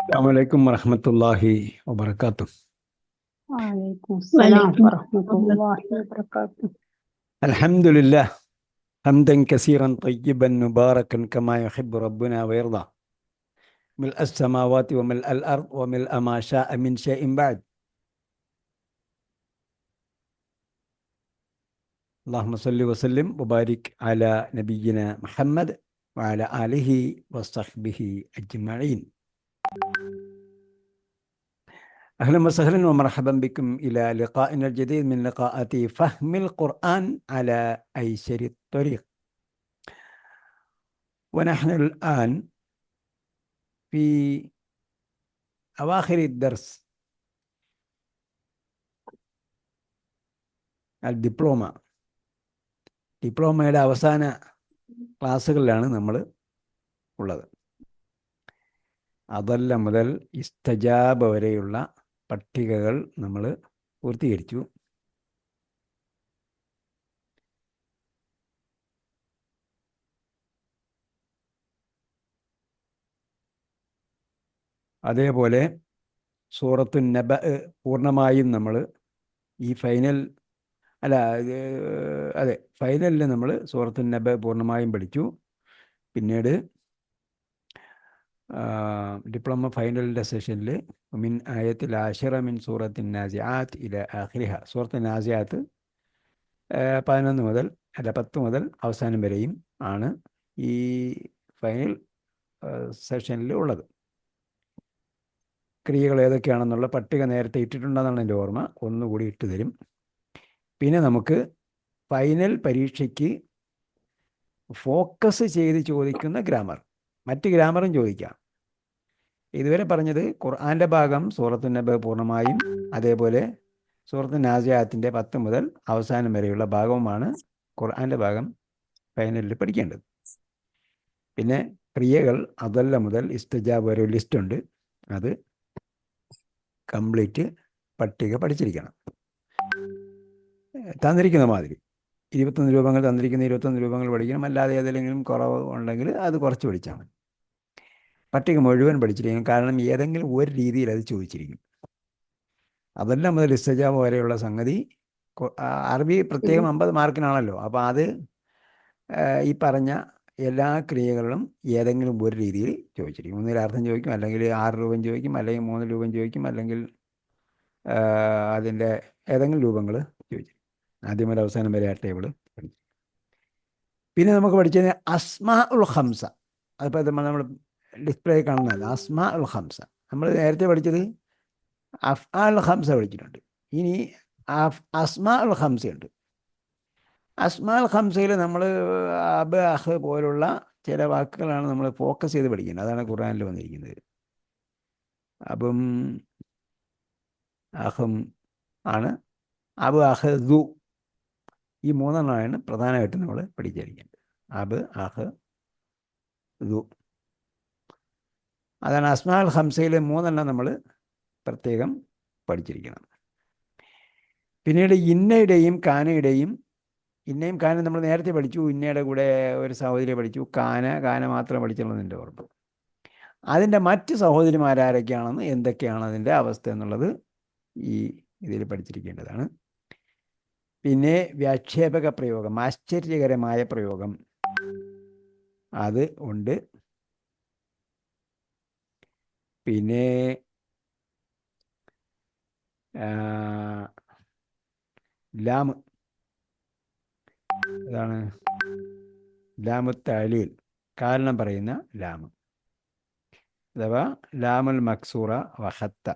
السلام عليكم ورحمة الله وبركاته. وعليكم السلام وعليكم ورحمة السلام. الله وبركاته. الحمد لله حمدا كثيرا طيبا مباركا كما يحب ربنا ويرضى، ملء السماوات وملء الأرض وملء ما شاء من شيء بعد. اللهم صل وسلم وبارك على نبينا محمد وعلى آله وصحبه أجمعين. أهلا وسهلا ومرحبا بكم إلى لقائنا الجديد من لقاءات فهم القرآن على أيسر الطريق. ونحن الآن في أواخر الدرس ഡിപ്ലോമയുടെ അവസാന ക്ലാസ്സുകളിലാണ് നമ്മൾ ഉള്ളത്. അതല്ല മുതൽ ഇസ്തജാബ വരെയുള്ള പട്ടികകൾ നമ്മൾ പൂർത്തീകരിച്ചു. അതേപോലെ സൂറത്തു നബ പൂർണ്ണമായും നമ്മൾ ഈ ഫൈനലിൽ നമ്മൾ സൂറത്തു നബ പൂർണ്ണമായും പഠിച്ചു. പിന്നീട് ഡിപ്ലോമ ഫൈനലിൻ്റെ സെഷനിൽ മിൻ ആയത്തിൽ ആശിറ മിൻ സൂറത്തിൻ നാസിആത്ത് ഇല ആഖിരിഹ, സൂറത്ത് നാസിആത്ത് 10 മുതൽ അവസാനം വരെയും ആണ് ഈ ഫൈനൽ സെഷനിൽ ഉള്ളത്. ക്രിയകൾ ഏതൊക്കെയാണെന്നുള്ള പട്ടിക നേരത്തെ ഇട്ടിട്ടുണ്ടെന്നാണ് എൻ്റെ ഓർമ്മ, ഒന്നുകൂടി ഇട്ട് തരും. പിന്നെ നമുക്ക് ഫൈനൽ പരീക്ഷയ്ക്ക് ഫോക്കസ് ചെയ്ത് ചോദിക്കുന്ന ഗ്രാമർ, മറ്റ് ഗ്രാമറും ചോദിക്കാം. ഇതുവരെ പറഞ്ഞത് ഖുർആൻ്റെ ഭാഗം സൂറത്തു നബ പൂർണ്ണമായും അതേപോലെ സൂറത്തു നാസിയാത്തിൻ്റെ 10 മുതൽ അവസാനം വരെയുള്ള ഭാഗവുമാണ് ഖുർആൻ്റെ ഭാഗം ഫൈനലിൽ പഠിക്കേണ്ടത്. പിന്നെ ക്രിയകൾ അതല്ല മുതൽ ഇസ്തിജാബ് വരെ ലിസ്റ്റുണ്ട്, അത് കംപ്ലീറ്റ് പട്ടിക പഠിച്ചിരിക്കണം. തന്നിരിക്കുന്ന മാതിരി 21 രൂപങ്ങൾ തന്നിരിക്കുന്ന 21 രൂപങ്ങൾ പഠിക്കണം. അല്ലാതെ ഏതെങ്കിലും കുറവ് ഉണ്ടെങ്കിൽ അത് കുറച്ച് പഠിച്ചാൽ മതി. പട്ടിക മുഴുവൻ പഠിച്ചിരിക്കണം, കാരണം ഏതെങ്കിലും ഒരു രീതിയിൽ അത് ചോദിച്ചിരിക്കും. അതെല്ലാം മുതൽ ഇസ്തിജാബ് വരെയുള്ള സംഗതി അറബി പ്രത്യേകം 50 മാർക്കിനാണല്ലോ. അപ്പോൾ അത് ഈ പറഞ്ഞ എല്ലാ ക്രിയകളിലും ഏതെങ്കിലും ഒരു രീതിയിൽ ചോദിച്ചിരിക്കും. ഒന്നിൽ അർത്ഥം ചോദിക്കും, അല്ലെങ്കിൽ 6 രൂപം ചോദിക്കും, അല്ലെങ്കിൽ 3 രൂപം ചോദിക്കും, അല്ലെങ്കിൽ അതിൻ്റെ ഏതെങ്കിലും രൂപങ്ങൾ ചോദിച്ചിരിക്കും. ആദ്യം മുതൽ അവസാനം വരെ ആ ടേബിൾ പഠിച്ചു. പിന്നെ നമുക്ക് പഠിച്ചത് അസ്മാ ഉൽ ഹംസ. അതിപ്പോൾ നമ്മൾ ഡിസ്പ്ലേ കാണുന്നതല്ല, അസ്മാ ഉൽ ഹംസ. നമ്മൾ നേരത്തെ പഠിച്ചത് അഫ്ആൽ ഹംസ പഠിച്ചിട്ടുണ്ട്. ഇനി അസ്മാ ഉൽ ഹംസയുണ്ട്. അസ്മാ ഉൽ ഹംസയിൽ നമ്മൾ അബ് അഹ് പോലുള്ള ചില വാക്കുകളാണ് നമ്മൾ ഫോക്കസ് ചെയ്ത് പഠിക്കുന്നത്. അതാണ് ഖുർആനിൽ വന്നിരിക്കുന്നത്. അബും അഹും ആണ്. അബ് അഹ് ദു, ഈ 3 പ്രധാനമായിട്ടും നമ്മൾ പഠിച്ചിരിക്കേണ്ടത്. അബ് അഹ് ദു, അതാണ് അസ്മാ ഉൽ ഹംസയിൽ 3 നമ്മൾ പ്രത്യേകം പഠിച്ചിരിക്കണം. പിന്നീട് ഇന്നയുടെയും കാനയുടെയും, ഇന്നയും കാന നമ്മൾ നേരത്തെ പഠിച്ചു. ഇന്നയുടെ കൂടെ ഒരു സഹോദരിയെ പഠിച്ചു. കാന മാത്രം പഠിച്ചുള്ളതിൻ്റെ ഓർമ്മ. അതിൻ്റെ മറ്റ് സഹോദരിമാരാരൊക്കെയാണെന്ന്, എന്തൊക്കെയാണ് അതിൻ്റെ അവസ്ഥ എന്നുള്ളത് ഈ ഇതിൽ പഠിച്ചിരിക്കേണ്ടതാണ്. പിന്നെ വ്യാക്ഷേപക പ്രയോഗം, ആശ്ചര്യകരമായ പ്രയോഗം, അത് ഉണ്ട്. പിന്നെ ലാം, അതാണ് ലാമു തഅലീൽ, കാരണം പറയുന്ന ലാം, അഥവാ ലാമുൽ മക്സൂറ വഹത്ത.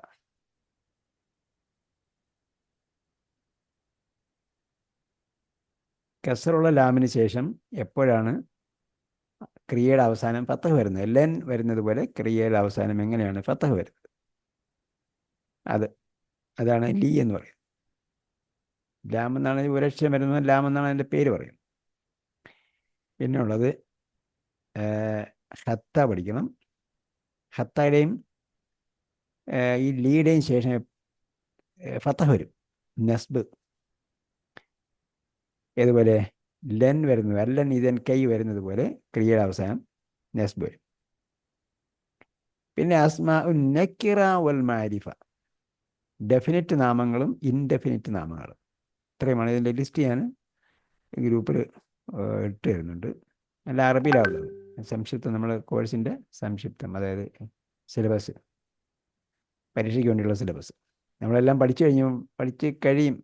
കസറുള്ള ലാമിന് ശേഷം എപ്പോഴാണ് ക്രിയയുടെ അവസാനം ഫത്തഹ് വരുന്നത്? ലെൻ വരുന്നത് പോലെ ക്രിയയുടെ അവസാനം എങ്ങനെയാണ് ഫത്തഹ് വരുന്നത്? അതാണ് ലീ എന്ന് പറയുന്നത്. ലാം എന്നാണ് ഒരക്ഷരം വരുന്നത്, ലാം എന്നാണ് അതിൻ്റെ പേര് പറയും. പിന്നെ ഉള്ളത് ഹത്ത പഠിക്കണം. ഹത്തയുടെയും ഈ ലീയുടെയും ശേഷം ഫത്തഹ് വരും, നസ്ബ്. ഏതുപോലെ ലെൻ വരുന്നത്, അല്ലൻ ഇതൻ കൈ വരുന്നത് പോലെ ക്രിയയുടെ അവസാനം നസ്ബ് വരും. പിന്നെ അസ്മാ ഉൻ നക്കിറ വൽ മാരിഫ, ഡെഫിനിറ്റ് നാമങ്ങളും ഇൻഡെഫിനിറ്റ് നാമങ്ങളും. ഇത്രയുമാണ് ഇതിൻ്റെ ലിസ്റ്റ്. ഞാൻ ഗ്രൂപ്പിൽ ഇട്ട് തരുന്നുണ്ട്. നല്ല അറബിയിലാവുള്ളത്. സംക്ഷിപ്തം, നമ്മുടെ കോഴ്സിൻ്റെ സംക്ഷിപ്തം, അതായത് സിലബസ്, പരീക്ഷയ്ക്ക് വേണ്ടിയുള്ള സിലബസ് നമ്മളെല്ലാം പഠിച്ച് കഴിയും.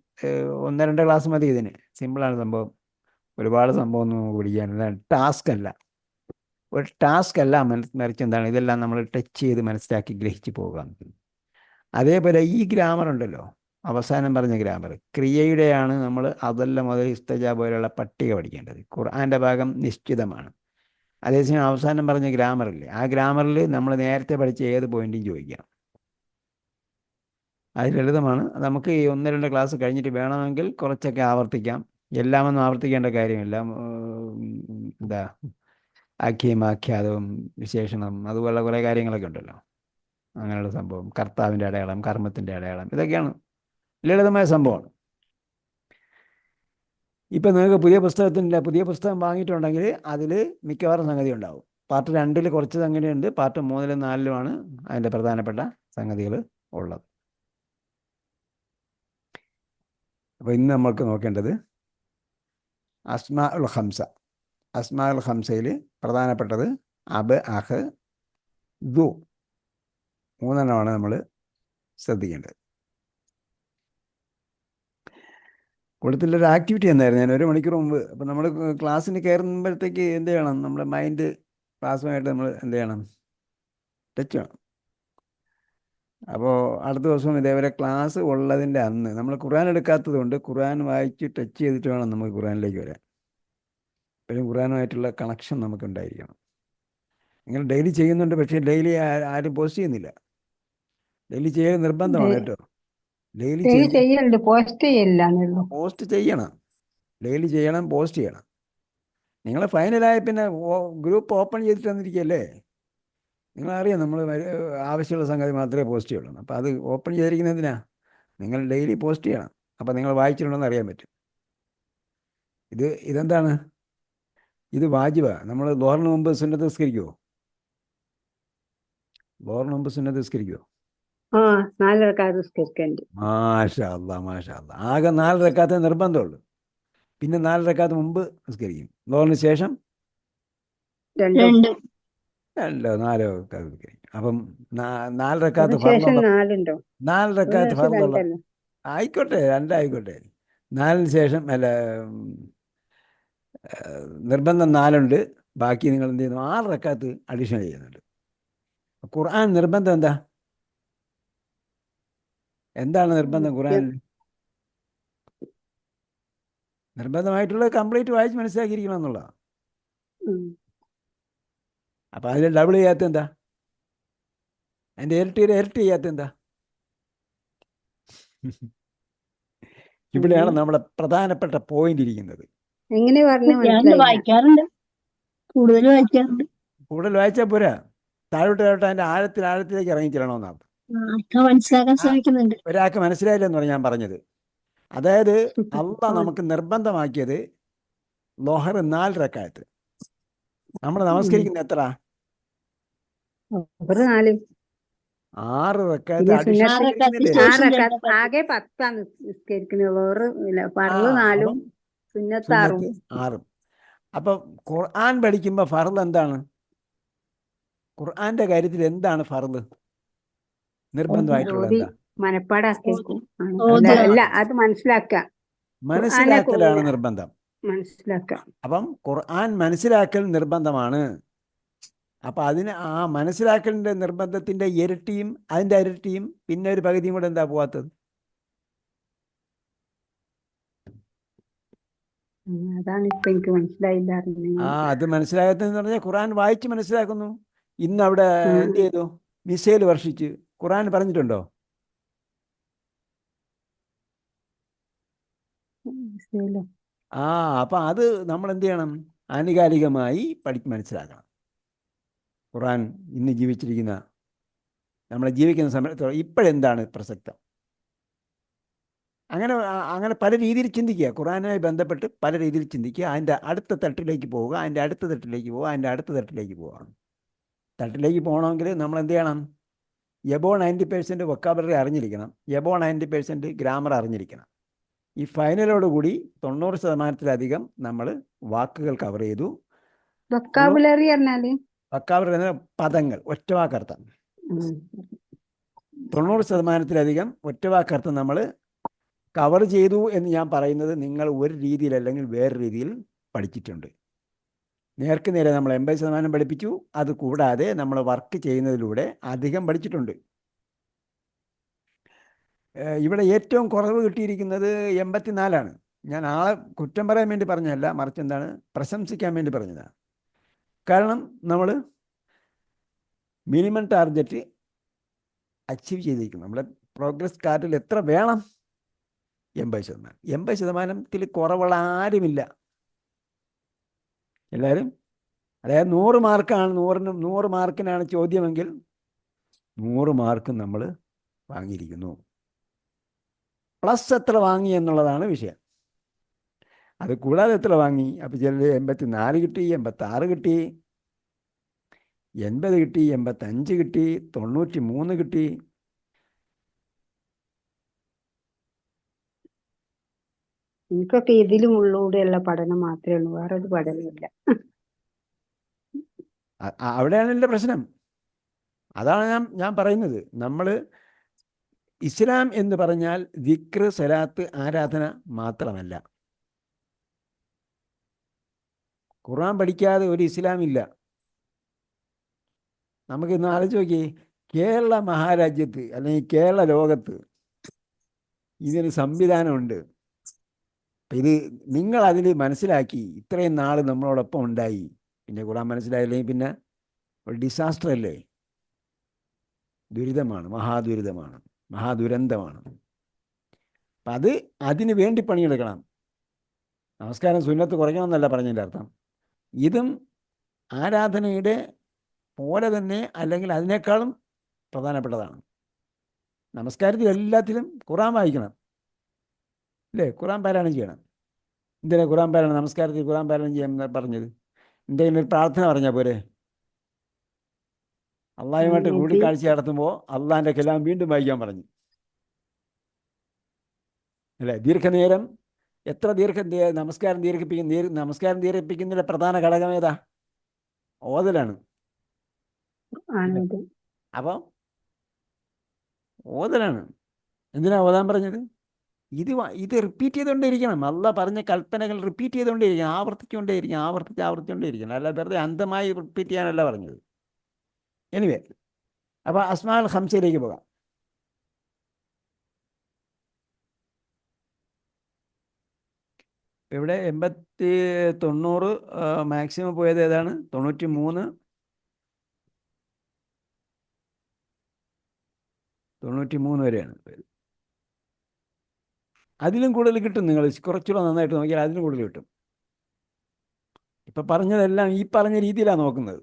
ഒന്ന് രണ്ട് ക്ലാസ് മതി ഇതിന്. സിമ്പിളാണ് സംഭവം. ഒരുപാട് സംഭവം ഒന്നും നമുക്ക് പഠിക്കാനില്ല. ടാസ്ക് അല്ല, ഒരു ടാസ്ക് അല്ല, മറിച്ച് എന്താണ്, ഇതെല്ലാം നമ്മൾ ടച്ച് ചെയ്ത് മനസ്സിലാക്കി ഗ്രഹിച്ച് പോകാം. അതേപോലെ ഈ ഗ്രാമർ ഉണ്ടല്ലോ, അവസാനം പറഞ്ഞ ഗ്രാമർ ക്രിയയുടെയാണ്. നമ്മൾ അതെല്ലാം മുതൽ ഇസ്തജ പോലെയുള്ള പട്ടിക പഠിക്കേണ്ടത്. ഖുർആൻ്റെ ഭാഗം നിശ്ചിതമാണ്. അതേസമയം അവസാനം പറഞ്ഞ ഗ്രാമറില്ലേ, ആ ഗ്രാമറിൽ നമ്മൾ നേരത്തെ പഠിച്ച ഏത് പോയിന്റും ചോദിക്കാം. അത് ലളിതമാണ്. നമുക്ക് ഈ ഒന്ന് രണ്ട് ക്ലാസ് കഴിഞ്ഞിട്ട് വേണമെങ്കിൽ കുറച്ചൊക്കെ ആവർത്തിക്കാം. എല്ലാമൊന്നും ആവർത്തിക്കേണ്ട കാര്യമില്ല. എന്താ, ആഖ്യയും ആഖ്യാതവും വിശേഷണം, അതുപോലുള്ള കുറേ കാര്യങ്ങളൊക്കെ ഉണ്ടല്ലോ. അങ്ങനെയുള്ള സംഭവം, കർത്താവിൻ്റെ അടയാളം, കർമ്മത്തിൻ്റെ അടയാളം, ഇതൊക്കെയാണ് ലളിതമായ സംഭവമാണ്. ഇപ്പം നിങ്ങൾക്ക് പുതിയ പുസ്തകം വാങ്ങിയിട്ടുണ്ടെങ്കിൽ അതിൽ മിക്കവാറും സംഗതി ഉണ്ടാവും. പാർട്ട് 2 കുറച്ച് സംഗതിയുണ്ട്, പാർട്ട് 3 4 അതിൻ്റെ പ്രധാനപ്പെട്ട സംഗതികൾ ഉള്ളത്. അപ്പോൾ ഇന്ന് നമ്മൾക്ക് നോക്കേണ്ടത് അസ്മാ ഉൽ ഹംസ. അസ്മാ ഉൽ ഹംസയിൽ പ്രധാനപ്പെട്ടത് അബ്, അഹ്, ദു, 3 നമ്മൾ ശ്രദ്ധിക്കേണ്ടത്. കൊടുത്തില്ലൊരു ആക്ടിവിറ്റി എന്തായിരുന്നു, ഞാൻ 1 മണിക്കൂർ മുമ്പ്. അപ്പോൾ നമ്മൾ ക്ലാസ്സിന് കയറുമ്പോഴത്തേക്ക് എന്ത് ചെയ്യണം, നമ്മുടെ മൈൻഡ് ക്ലാസ്സുമായിട്ട് നമ്മൾ എന്ത് ചെയ്യണം, ടച്ച് വേണം. അപ്പോൾ അടുത്ത ദിവസം ഇതേപോലെ ക്ലാസ് ഉള്ളതിൻ്റെ അന്ന് നമ്മൾ ഖുർആൻ എടുക്കാത്തത് കൊണ്ട് ഖുർആൻ വായിച്ച് ടച്ച് ചെയ്തിട്ട് വേണം നമുക്ക് ഖുർആനിലേക്ക് വരാൻ. എപ്പോഴും ഖുർആനുമായിട്ടുള്ള കണക്ഷൻ നമുക്ക് ഉണ്ടായിരിക്കണം. നിങ്ങൾ ഡെയിലി ചെയ്യുന്നുണ്ട്, പക്ഷേ ഡെയിലി ആരും പോസ്റ്റ് ചെയ്യുന്നില്ല. ഡെയിലി ചെയ്യൽ നിർബന്ധമാണ് കേട്ടോ. ഡെയിലി ചെയ്യലുണ്ട്, പോസ്റ്റ് ചെയ്യലാണല്ലോ. പോസ്റ്റ് ചെയ്യണം, ഡെയിലി ചെയ്യണം, പോസ്റ്റ് ചെയ്യണം. നിങ്ങൾ ഫൈനലായ പിന്നെ ഗ്രൂപ്പ് ഓപ്പൺ ചെയ്തിട്ട് തന്നിരിക്കുകയല്ലേ. നിങ്ങളറിയാം നമ്മൾ ആവശ്യമുള്ള സംഗതി മാത്രമേ പോസ്റ്റ് ചെയ്യുള്ളൂ. അപ്പോൾ അത് ഓപ്പൺ ചെയ്തിരിക്കുന്നതിനാ, നിങ്ങൾ ഡെയിലി പോസ്റ്റ് ചെയ്യണം. അപ്പോൾ നിങ്ങൾ വായിച്ചിട്ടുണ്ടെന്ന് അറിയാൻ പറ്റും. ഇതെന്താണ്, ഇത് വാജിബാ. നമ്മൾ ദുഹറിന് മുമ്പ് സുന്നത്ത് നിസ്കരിക്കുമോ? ദുഹറിന് മുമ്പ് സുന്നത്ത് നിസ്കരിക്കുമോ? 4 റക്അത്ത് നിസ്കരിക്കണ്ട്. മാഷാ അല്ലാ, മാഷാ അല്ലാ. ആകെ 4 റക്അത്തേ നിർബന്ധമുള്ളൂ. പിന്നെ 4 റക്അത്ത് മുമ്പ് നിസ്കരിക്കും. ദുഹറിന് ശേഷം 2 4 റക്അത്ത് നിസ്കരിക്കും. അപ്പം 4 റക്അത്ത് ശേഷം ഫർളുള്ള 4 4 റക്അത്ത് ഫർളുള്ള, 2 ആയിക്കോട്ടെ 2 ആയിക്കോട്ടെ. 4 ശേഷം അല്ല, നിർബന്ധം 4 ബാക്കി നിങ്ങൾ എന്ത് ചെയ്യുന്നു, 6 റക്അത്ത് അഡീഷണൽ ചെയ്യുന്നുണ്ട്. ഖുർആൻ നിർബന്ധം എന്താണ് നിർബന്ധം ഖുർആനിൽ? നിർബന്ധമായിട്ടുള്ളത് കംപ്ലീറ്റ് വായിച്ച് മനസ്സിലാക്കിയിരിക്കണം എന്നുള്ളതാണ്. അപ്പം അതിൽ ഡബിൾ ചെയ്യാത്ത എന്താ, അതിൻ്റെ ഇരട്ടി ചെയ്യാത്ത എന്താ? ഇവിടെയാണ് നമ്മുടെ പ്രധാനപ്പെട്ട പോയിന്റ് ഇരിക്കുന്നത്. എങ്ങനെ പറഞ്ഞു വായിക്കാറുണ്ട്, കൂടുതൽ വായിക്കാറുണ്ട്. കൂടുതൽ വായിച്ചാൽ പോരാ, താഴോട്ട് അതിൻ്റെ ആഴത്തിലേക്ക് ഇറങ്ങിച്ചെല്ലണമെന്നാണ്. മനസ്സിലാക്കാൻ ശ്രമിക്കുന്നുണ്ട്. ഒരാൾക്ക് മനസ്സിലായില്ലെന്നാണ് ഞാൻ പറഞ്ഞത്. അതായത് അള്ളാഹ് നമുക്ക് നിർബന്ധമാക്കിയത് ളുഹർ 4 റക്അത്ത്. നമ്മൾ നമസ്കരിക്കുന്ന എത്ര? 6 റക്അത്ത് അഡീഷണൽ. ആകെ 10 നിസ്കരിക്കുന്നത്. ഫർള് 4 സുന്നത്ത് 6. അപ്പം ഖുർആൻ പഠിക്കുമ്പോൾ ഫർള് എന്താണ്? ഖുർആന്റെ കാര്യത്തിൽ എന്താണ് ഫർള് നിർബന്ധമായിട്ടുള്ളത്? എന്താ? മനപ്പാടാക്കിയിരിക്കും. അല്ല, അത് മനസ്സിലാക്കലാണ് നിർബന്ധം. മനസ്സിലാക്കാം. അപ്പം ഖുർആൻ മനസ്സിലാക്കൽ നിർബന്ധമാണ്. അപ്പം ആ മനസ്സിലാക്കലിൻ്റെ നിർബന്ധത്തിൻ്റെ അതിൻ്റെ ഇരട്ടിയും പിന്നെ ഒരു പകുതിയും കൂടെ എന്താ പോവാത്തത്? അതാണ് ഇപ്പൊ എനിക്ക് മനസ്സിലായില്ല. അത് മനസ്സിലാകത്തെന്ന് പറഞ്ഞാൽ ഖുർആൻ വായിച്ച് മനസ്സിലാക്കുന്നു. ഇന്ന് അവിടെ എന്ത് ചെയ്തു? മിസൈൽ വർഷിച്ച്. ഖുർആൻ പറഞ്ഞിട്ടുണ്ടോ? അപ്പം അത് നമ്മൾ എന്ത് ചെയ്യണം? ആനുകാലികമായി മനസ്സിലാക്കണം. ഖുർആൻ ഇന്ന് ജീവിച്ചിരിക്കുന്ന, നമ്മളെ ജീവിക്കുന്ന സമയത്ത് ഇപ്പോഴെന്താണ് പ്രസക്തം? അങ്ങനെ പല രീതിയിൽ ചിന്തിക്കുക. ഖുർആനുമായി ബന്ധപ്പെട്ട് പല രീതിയിൽ ചിന്തിക്കുക. അതിൻ്റെ അടുത്ത തട്ടിലേക്ക് പോവുക, അതിൻ്റെ അടുത്ത തട്ടിലേക്ക് പോവുക, അതിൻ്റെ അടുത്ത തട്ടിലേക്ക് പോവുക. തട്ടിലേക്ക് പോകണമെങ്കിൽ നമ്മൾ എന്ത് ചെയ്യണം? എബോ 90% വൊക്കാബുലറി അറിഞ്ഞിരിക്കണം, എബോ 90% ഗ്രാമർ അറിഞ്ഞിരിക്കണം. ഈ ഫൈനലോടുകൂടി 90%-ലധികം നമ്മൾ വാക്കുകൾ കവർ ചെയ്തു. വൊക്കാബുലറി പറഞ്ഞാല് വൊക്കാബുലറി എന്ന പദങ്ങൾ, ഒറ്റവാക്കർത്ഥം. ഉം. 90%-ലധികം ഒറ്റവാക്കർത്ഥം നമ്മൾ കവർ ചെയ്തു എന്ന് ഞാൻ പറയുന്നത് നിങ്ങൾ ഒരു രീതിയിൽ അല്ലെങ്കിൽ വേറെ രീതിയിൽ പഠിച്ചിട്ടുണ്ട്. നേർക്ക് നേരെ നമ്മൾ 80% പഠിപ്പിച്ചു. അത് കൂടാതെ നമ്മൾ വർക്ക് ചെയ്യുന്നതിലൂടെ അധികം പഠിച്ചിട്ടുണ്ട്. ഇവിടെ ഏറ്റവും കുറവ് കിട്ടിയിരിക്കുന്നത് 84. ഞാൻ ആളെ കുറ്റം പറയാൻ വേണ്ടി പറഞ്ഞതല്ല, മറിച്ച് എന്താണ്, പ്രശംസിക്കാൻ വേണ്ടി പറഞ്ഞതാണ്. കാരണം നമ്മൾ മിനിമം ടാർഗറ്റ് അച്ചീവ് ചെയ്തിരിക്കുന്നു. നമ്മുടെ പ്രോഗ്രസ് കാർഡിൽ എത്ര വേണം? 80%. 80%-ത്തിൽ കുറവുള്ള ആരുമില്ല. എല്ലാവരും, അതായത് 100 മാർക്കാണ്, 100 മാർക്കിനാണ് ചോദ്യമെങ്കിൽ 100 മാർക്കും നമ്മൾ വാങ്ങിയിരിക്കുന്നു. പ്ലസ് എത്ര വാങ്ങി എന്നുള്ളതാണ് വിഷയം. അത് കൂടാതെ എത്ര വാങ്ങി? അപ്പോൾ ചിലർ 84 കിട്ടി, 86 കിട്ടി, 80 കിട്ടി, 85 കിട്ടി, 93 കിട്ടി. എനിക്കൊക്കെ ഇതിലും ഉള്ളൂടെയുള്ള പഠനം മാത്രമേ ഉള്ളൂ, വേറൊരു പഠനമില്ല. അവിടെയാണ് എൻ്റെ പ്രശ്നം. അതാണ് ഞാൻ പറയുന്നത്. നമ്മൾ ഇസ്ലാം എന്ന് പറഞ്ഞാൽ ദിക്ർ, സലാത്ത്, ആരാധന മാത്രമല്ല. ഖുർആൻ പഠിക്കാതെ ഒരു ഇസ്ലാം ഇല്ല. നമുക്കിന്ന് ആലോചിച്ച് നോക്കി, കേരള മഹാരാജ്യത്ത് അല്ലെങ്കിൽ കേരള ലോകത്ത് ഇതിന് സംവിധാനമുണ്ട്. ഇത് നിങ്ങൾ അതിൽ മനസ്സിലാക്കി ഇത്രയും നാൾ നമ്മളോടൊപ്പം ഉണ്ടായി. പിന്നെ ഖുർആൻ മനസ്സിലായില്ലെങ്കിൽ പിന്നെ ഒരു ഡിസാസ്റ്റർ അല്ലേ? ദുരിതമാണ്, മഹാദുരിതമാണ്, മഹാദുരന്തമാണ്. അപ്പം അതിന് വേണ്ടി പണിയെടുക്കണം. നമസ്കാരം സുന്നത്ത് കുറയ്ക്കണമെന്നല്ല പറഞ്ഞതിൻ്റെ അർത്ഥം. ഇതും ആരാധനയുടെ പോലെ തന്നെ അല്ലെങ്കിൽ അതിനേക്കാളും പ്രധാനപ്പെട്ടതാണ്. നമസ്കാരത്തിൽ എല്ലാത്തിലും ഖുർആൻ വായിക്കണം, അല്ലേ? ഖുർആൻ പാരായണം ചെയ്യണം. എന്തിനാ ഖുർആൻ പാരായണം? നമസ്കാരത്തിൽ ഖുർആൻ പാരായണം ചെയ്യാൻ പറഞ്ഞത് എന്തെങ്കിലും ഒരു പ്രാർത്ഥന പറഞ്ഞാൽ പോരെ? അള്ളാഹുമായിട്ട് കൂടിക്കാഴ്ച നടത്തുമ്പോൾ അള്ളാഹിൻ്റെ കലാം വീണ്ടും വായിക്കാൻ പറഞ്ഞു, അല്ലേ? ദീർഘനേരം എത്ര നമസ്കാരം ദീർഘിപ്പിക്കുന്നതിൻ്റെ പ്രധാന ഘടകം ഏതാ? ഓതലാണ്. അപ്പം ഓതലാണ്. എന്തിനാ ഓതാൻ പറഞ്ഞത്? ഇത് റിപ്പീറ്റ് ചെയ്തുകൊണ്ടേയിരിക്കണം. അള്ളാഹ് പറഞ്ഞ കൽപ്പനകൾ റിപ്പീറ്റ് ചെയ്തുകൊണ്ടേയിരിക്കണം, ആവർത്തിച്ചുകൊണ്ടേയിരിക്കണം. അല്ല വെറുതെ അന്ധമായി റിപ്പീറ്റ് ചെയ്യാനല്ല പറഞ്ഞത്. എനിവേ, അപ്പോൾ അസ്മാഉൽ ഖംസയിലേക്ക് പോകാം. ഇവിടെ 90 മാക്സിമം പോയത് ഏതാണ്? 93, 93 വരെയാണ് പോയത്. അതിലും കൂടുതൽ കിട്ടും. നിങ്ങൾ കുറച്ചുകൂടെ നന്നായിട്ട് നോക്കിയാൽ അതിലും കൂടുതൽ കിട്ടും. ഇപ്പം പറഞ്ഞതെല്ലാം ഈ പറഞ്ഞ രീതിയിലാണ് നോക്കുന്നത്.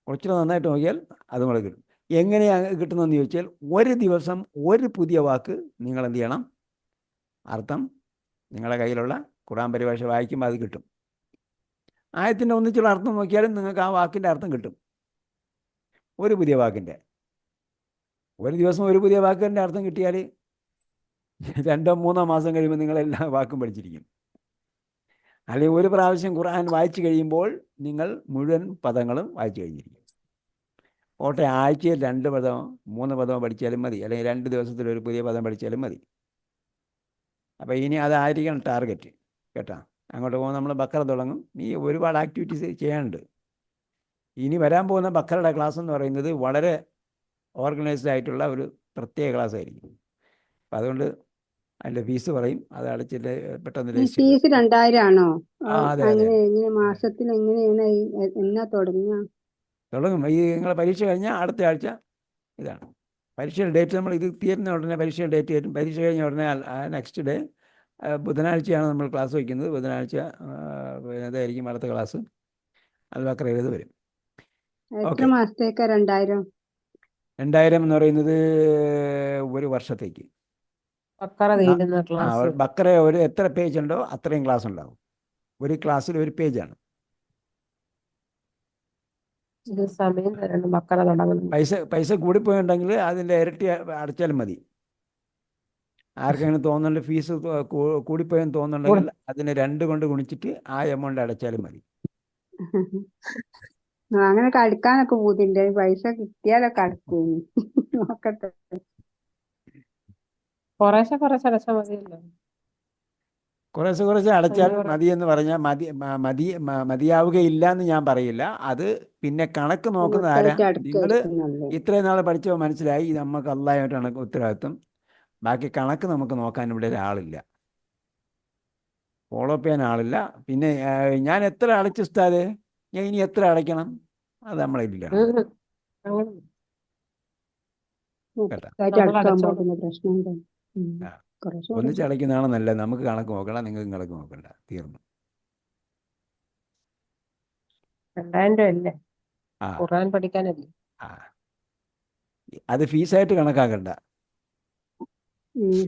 കുറച്ചുകൂടെ നന്നായിട്ട് നോക്കിയാൽ അതും കൂടെ കിട്ടും. എങ്ങനെയാണ് കിട്ടുന്നതെന്ന് ചോദിച്ചാൽ, ഒരു ദിവസം ഒരു പുതിയ വാക്ക് നിങ്ങൾ എന്ത് ചെയ്യണം? അർത്ഥം നിങ്ങളുടെ കയ്യിലുള്ള ഖുർആൻ പരിഭാഷ വായിക്കുമ്പോൾ അത് കിട്ടും. ആയത്തിൻ്റെ ഒന്നിച്ചുള്ള അർത്ഥം നോക്കിയാലും നിങ്ങൾക്ക് ആ വാക്കിൻ്റെ അർത്ഥം കിട്ടും. ഒരു പുതിയ വാക്കിൻ്റെ, ഒരു ദിവസം ഒരു പുതിയ വാക്കിൻ്റെ അർത്ഥം കിട്ടിയാൽ 2-3 മാസം കഴിയുമ്പോൾ നിങ്ങളെല്ലാ വാക്കും പഠിച്ചിരിക്കും. അല്ലെങ്കിൽ ഒരു പ്രാവശ്യം ഖുർആൻ വായിച്ചു കഴിയുമ്പോൾ നിങ്ങൾ മുഴുവൻ പദങ്ങളും വായിച്ചു കഴിഞ്ഞിരിക്കും. ഓട്ടെ, ആഴ്ചയിൽ 2 പദമോ 3 പദമോ പഠിച്ചാലും മതി, അല്ലെങ്കിൽ 2 ദിവസത്തിൽ ഒരു പുതിയ പദം പഠിച്ചാലും മതി. അപ്പോൾ ഇനി അതായിരിക്കണം ടാർഗറ്റ്, കേട്ടോ. അങ്ങോട്ട് പോകുമ്പോൾ നമ്മൾ ബക്കറ തുടങ്ങും. ഈ ഒരുപാട് ആക്ടിവിറ്റീസ് ചെയ്യാനുണ്ട്. ഇനി വരാൻ പോകുന്ന ബക്കറയുടെ ക്ലാസ് എന്ന് പറയുന്നത് വളരെ ഓർഗനൈസ്ഡ് ആയിട്ടുള്ള ഒരു പ്രത്യേക ക്ലാസ് ആയിരിക്കും. അപ്പം അതുകൊണ്ട് അതിൻ്റെ ഫീസ് പറയും, അത് അടച്ചിട്ട് പെട്ടെന്ന് രജിസ്റ്റർ ചെയ്യും. ഫീസ് 2000 ആണോ? അതെ. എങ്ങനെ മാസത്തിൽ എങ്ങനെയാണ് എന്നാ തുടങ്ങും? ഈ നിങ്ങളെ പരീക്ഷ കഴിഞ്ഞാൽ അടുത്ത ആഴ്ച ഇതാണ് പരീക്ഷയുടെ ഡേറ്റ്. നമ്മൾ ഇത് തീരുന്ന ഉടനെ പരീക്ഷയുടെ ഡേറ്റ് തരും. പരീക്ഷ കഴിഞ്ഞ ഉടനെ നെക്സ്റ്റ് ഡേ ബുധനാഴ്ചയാണ് നമ്മൾ ക്ലാസ് വയ്ക്കുന്നത്. ബുധനാഴ്ച ഇതായിരിക്കും അടുത്ത ക്ലാസ്. അത് ബക്കറ എഴുതി വരും. എത്ര മാസത്തേക്കാ 2000? 2000 എന്ന് പറയുന്നത് ഒരു വർഷത്തേക്ക്. ബക്കറ എത്ര പേജ് ഉണ്ടോ അത്രയും ക്ലാസ് ഉണ്ടാവും. ഒരു ക്ലാസ്സിൽ ഒരു പേജാണ്. ഇത് സമയം തരണം മക്കളെ തുടങ്ങണം. പൈസ കൂടിപ്പോയിട്ടുണ്ടെങ്കിൽ അതിൻ്റെ ഇരട്ടി അടച്ചാലും മതി. ആർക്കെങ്കിലും തോന്നുന്നുണ്ട് ഫീസ് കൂടിപ്പോയെന്ന് തോന്നുന്നുണ്ടെങ്കിൽ അതിനെ 2 കൊണ്ട് ഗുണിച്ചിട്ട് ആ എമൗണ്ട് അടച്ചാലും മതി. അങ്ങനെ കളിക്കാനൊക്കെ പൂതിണ്ട്. പൈസ കിട്ടിയാലൊക്കെ അടക്കും. നോക്കട്ടെ. കുറേശ്ശെ അടച്ചാൽ മതിയല്ലോ. കുറേശ്ശെ അടച്ചാൽ അതിന് മതി എന്ന് പറഞ്ഞാൽ മതിയാവുകയില്ല എന്ന് ഞാൻ പറയില്ല. അത് പിന്നെ കണക്ക് നോക്കുന്ന ആരാ? മൊത്തമായിട്ട് നിങ്ങൾ അടക്കായിരിക്കും നല്ലത്. ഇത്രയും നാൾ പഠിച്ചപ്പോൾ മനസ്സിലായി നമുക്ക് അള്ളാഹുമായിട്ടാണ് ഉത്തരവാദിത്വം. ബാക്കി കണക്ക് നമുക്ക് നോക്കാൻ ഇവിടെ ഒരാളില്ല, ഫോളോ അപ്പ് ചെയ്യാൻ ആളില്ല. പിന്നെ ഞാൻ എത്ര അടച്ചു ഉസ്താദേ, ഞാൻ ഇനി എത്ര അടയ്ക്കണം, അത് നമ്മളെ ഇല്ലാണ് അങ്ങനെ കേട്ടോ. മൊത്തമായിട്ട് നമ്മൾ അടക്കാകുമ്പോ അടച്ചോളും. പിന്നെ പ്രശ്നം ഉണ്ടാവും. ആ. കുറച്ച് ഒന്നിച്ച് അടയ്ക്കുന്നതാണ് നല്ലത്. നമുക്ക് കണക്ക് നോക്കണം, നിങ്ങൾക്ക് കണക്ക് നോക്കണ്ട, തീർന്നു. 2000 രൂപ അല്ലേ ആ ഖുർആൻ പഠിക്കാനല്ലേ? ആ അത് ഫീസായിട്ട് കണക്കാക്കണ്ട.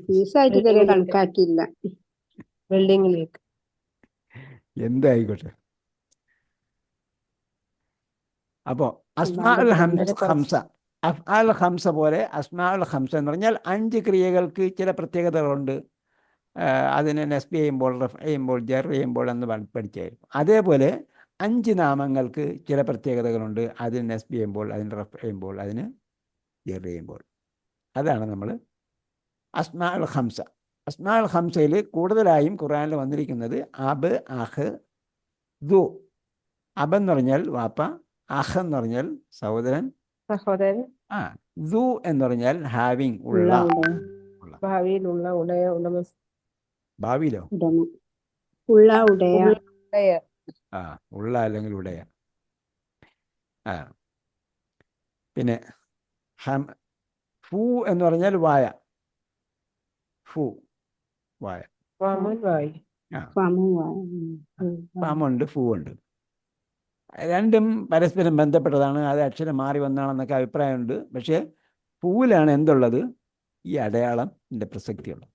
ഫീസായിട്ട് ഇതുവരെ കണക്കാക്കിയില്ല. ബിൽഡിങ്ങിലേക്ക് എന്തായിക്കോട്ടെ. അപ്പോൾ അസ്മാഉൽ ഹംസ, അഫ്ആൽ ഹംസ പോലെ അസ്മാഉൽ ഹംസ എന്ന് പറഞ്ഞാൽ 5 ക്രിയകൾക്ക് ചില പ്രത്യേകതകളുണ്ട്. അതിനെ നെസ്ബ് ചെയ്യുമ്പോൾ, റഫ് ചെയ്യുമ്പോൾ, ജർ ചെയ്യുമ്പോൾ എന്ന് പഠിച്ചായിരുന്നു. അതേപോലെ 5 നാമങ്ങൾക്ക് ചില പ്രത്യേകതകളുണ്ട്. അതിന് നെസ്ബ് ചെയ്യുമ്പോൾ, അതിന് റഫ് ചെയ്യുമ്പോൾ, അതിന് ജർ ചെയ്യുമ്പോൾ. അതാണ് നമ്മൾ അസ്മാഉൽ ഹംസ. അസ്മാഉൽ ഹംസയിൽ കൂടുതലായും ഖുർആനിൽ വന്നിരിക്കുന്നത് അബ്, അഹ്, ദു. അബ് എന്ന് പറഞ്ഞാൽ വാപ്പ, അഹ് എന്ന് പറഞ്ഞാൽ സഹോദരൻ, സഹോദരൻ, ദു എന്ന് പറഞ്ഞാൽ ഹാവിങ്, ഉള്ള. ഭാവിയിലുള്ള ഉടയ, ഉടമസ്ഥ, ഭാവിയിലോ? ഉള്ള, ഉടയ. ഉള്ള അല്ലെങ്കിൽ ഉടയ. പിന്നെ ഫു എന്ന് പറഞ്ഞാൽ വായ, ഫു വായ. ഫാമുണ്ട്, ഫു ഉണ്ട്. രണ്ടും പരസ്പരം ബന്ധപ്പെട്ടതാണ്. അത് അക്ഷരം മാറി വന്നാണെന്നൊക്കെ അഭിപ്രായമുണ്ട്. പക്ഷേ പൂവിലാണ് എന്തുള്ളത്? ഈ അടയാളത്തിൻ്റെ പ്രസക്തിയുള്ളത്.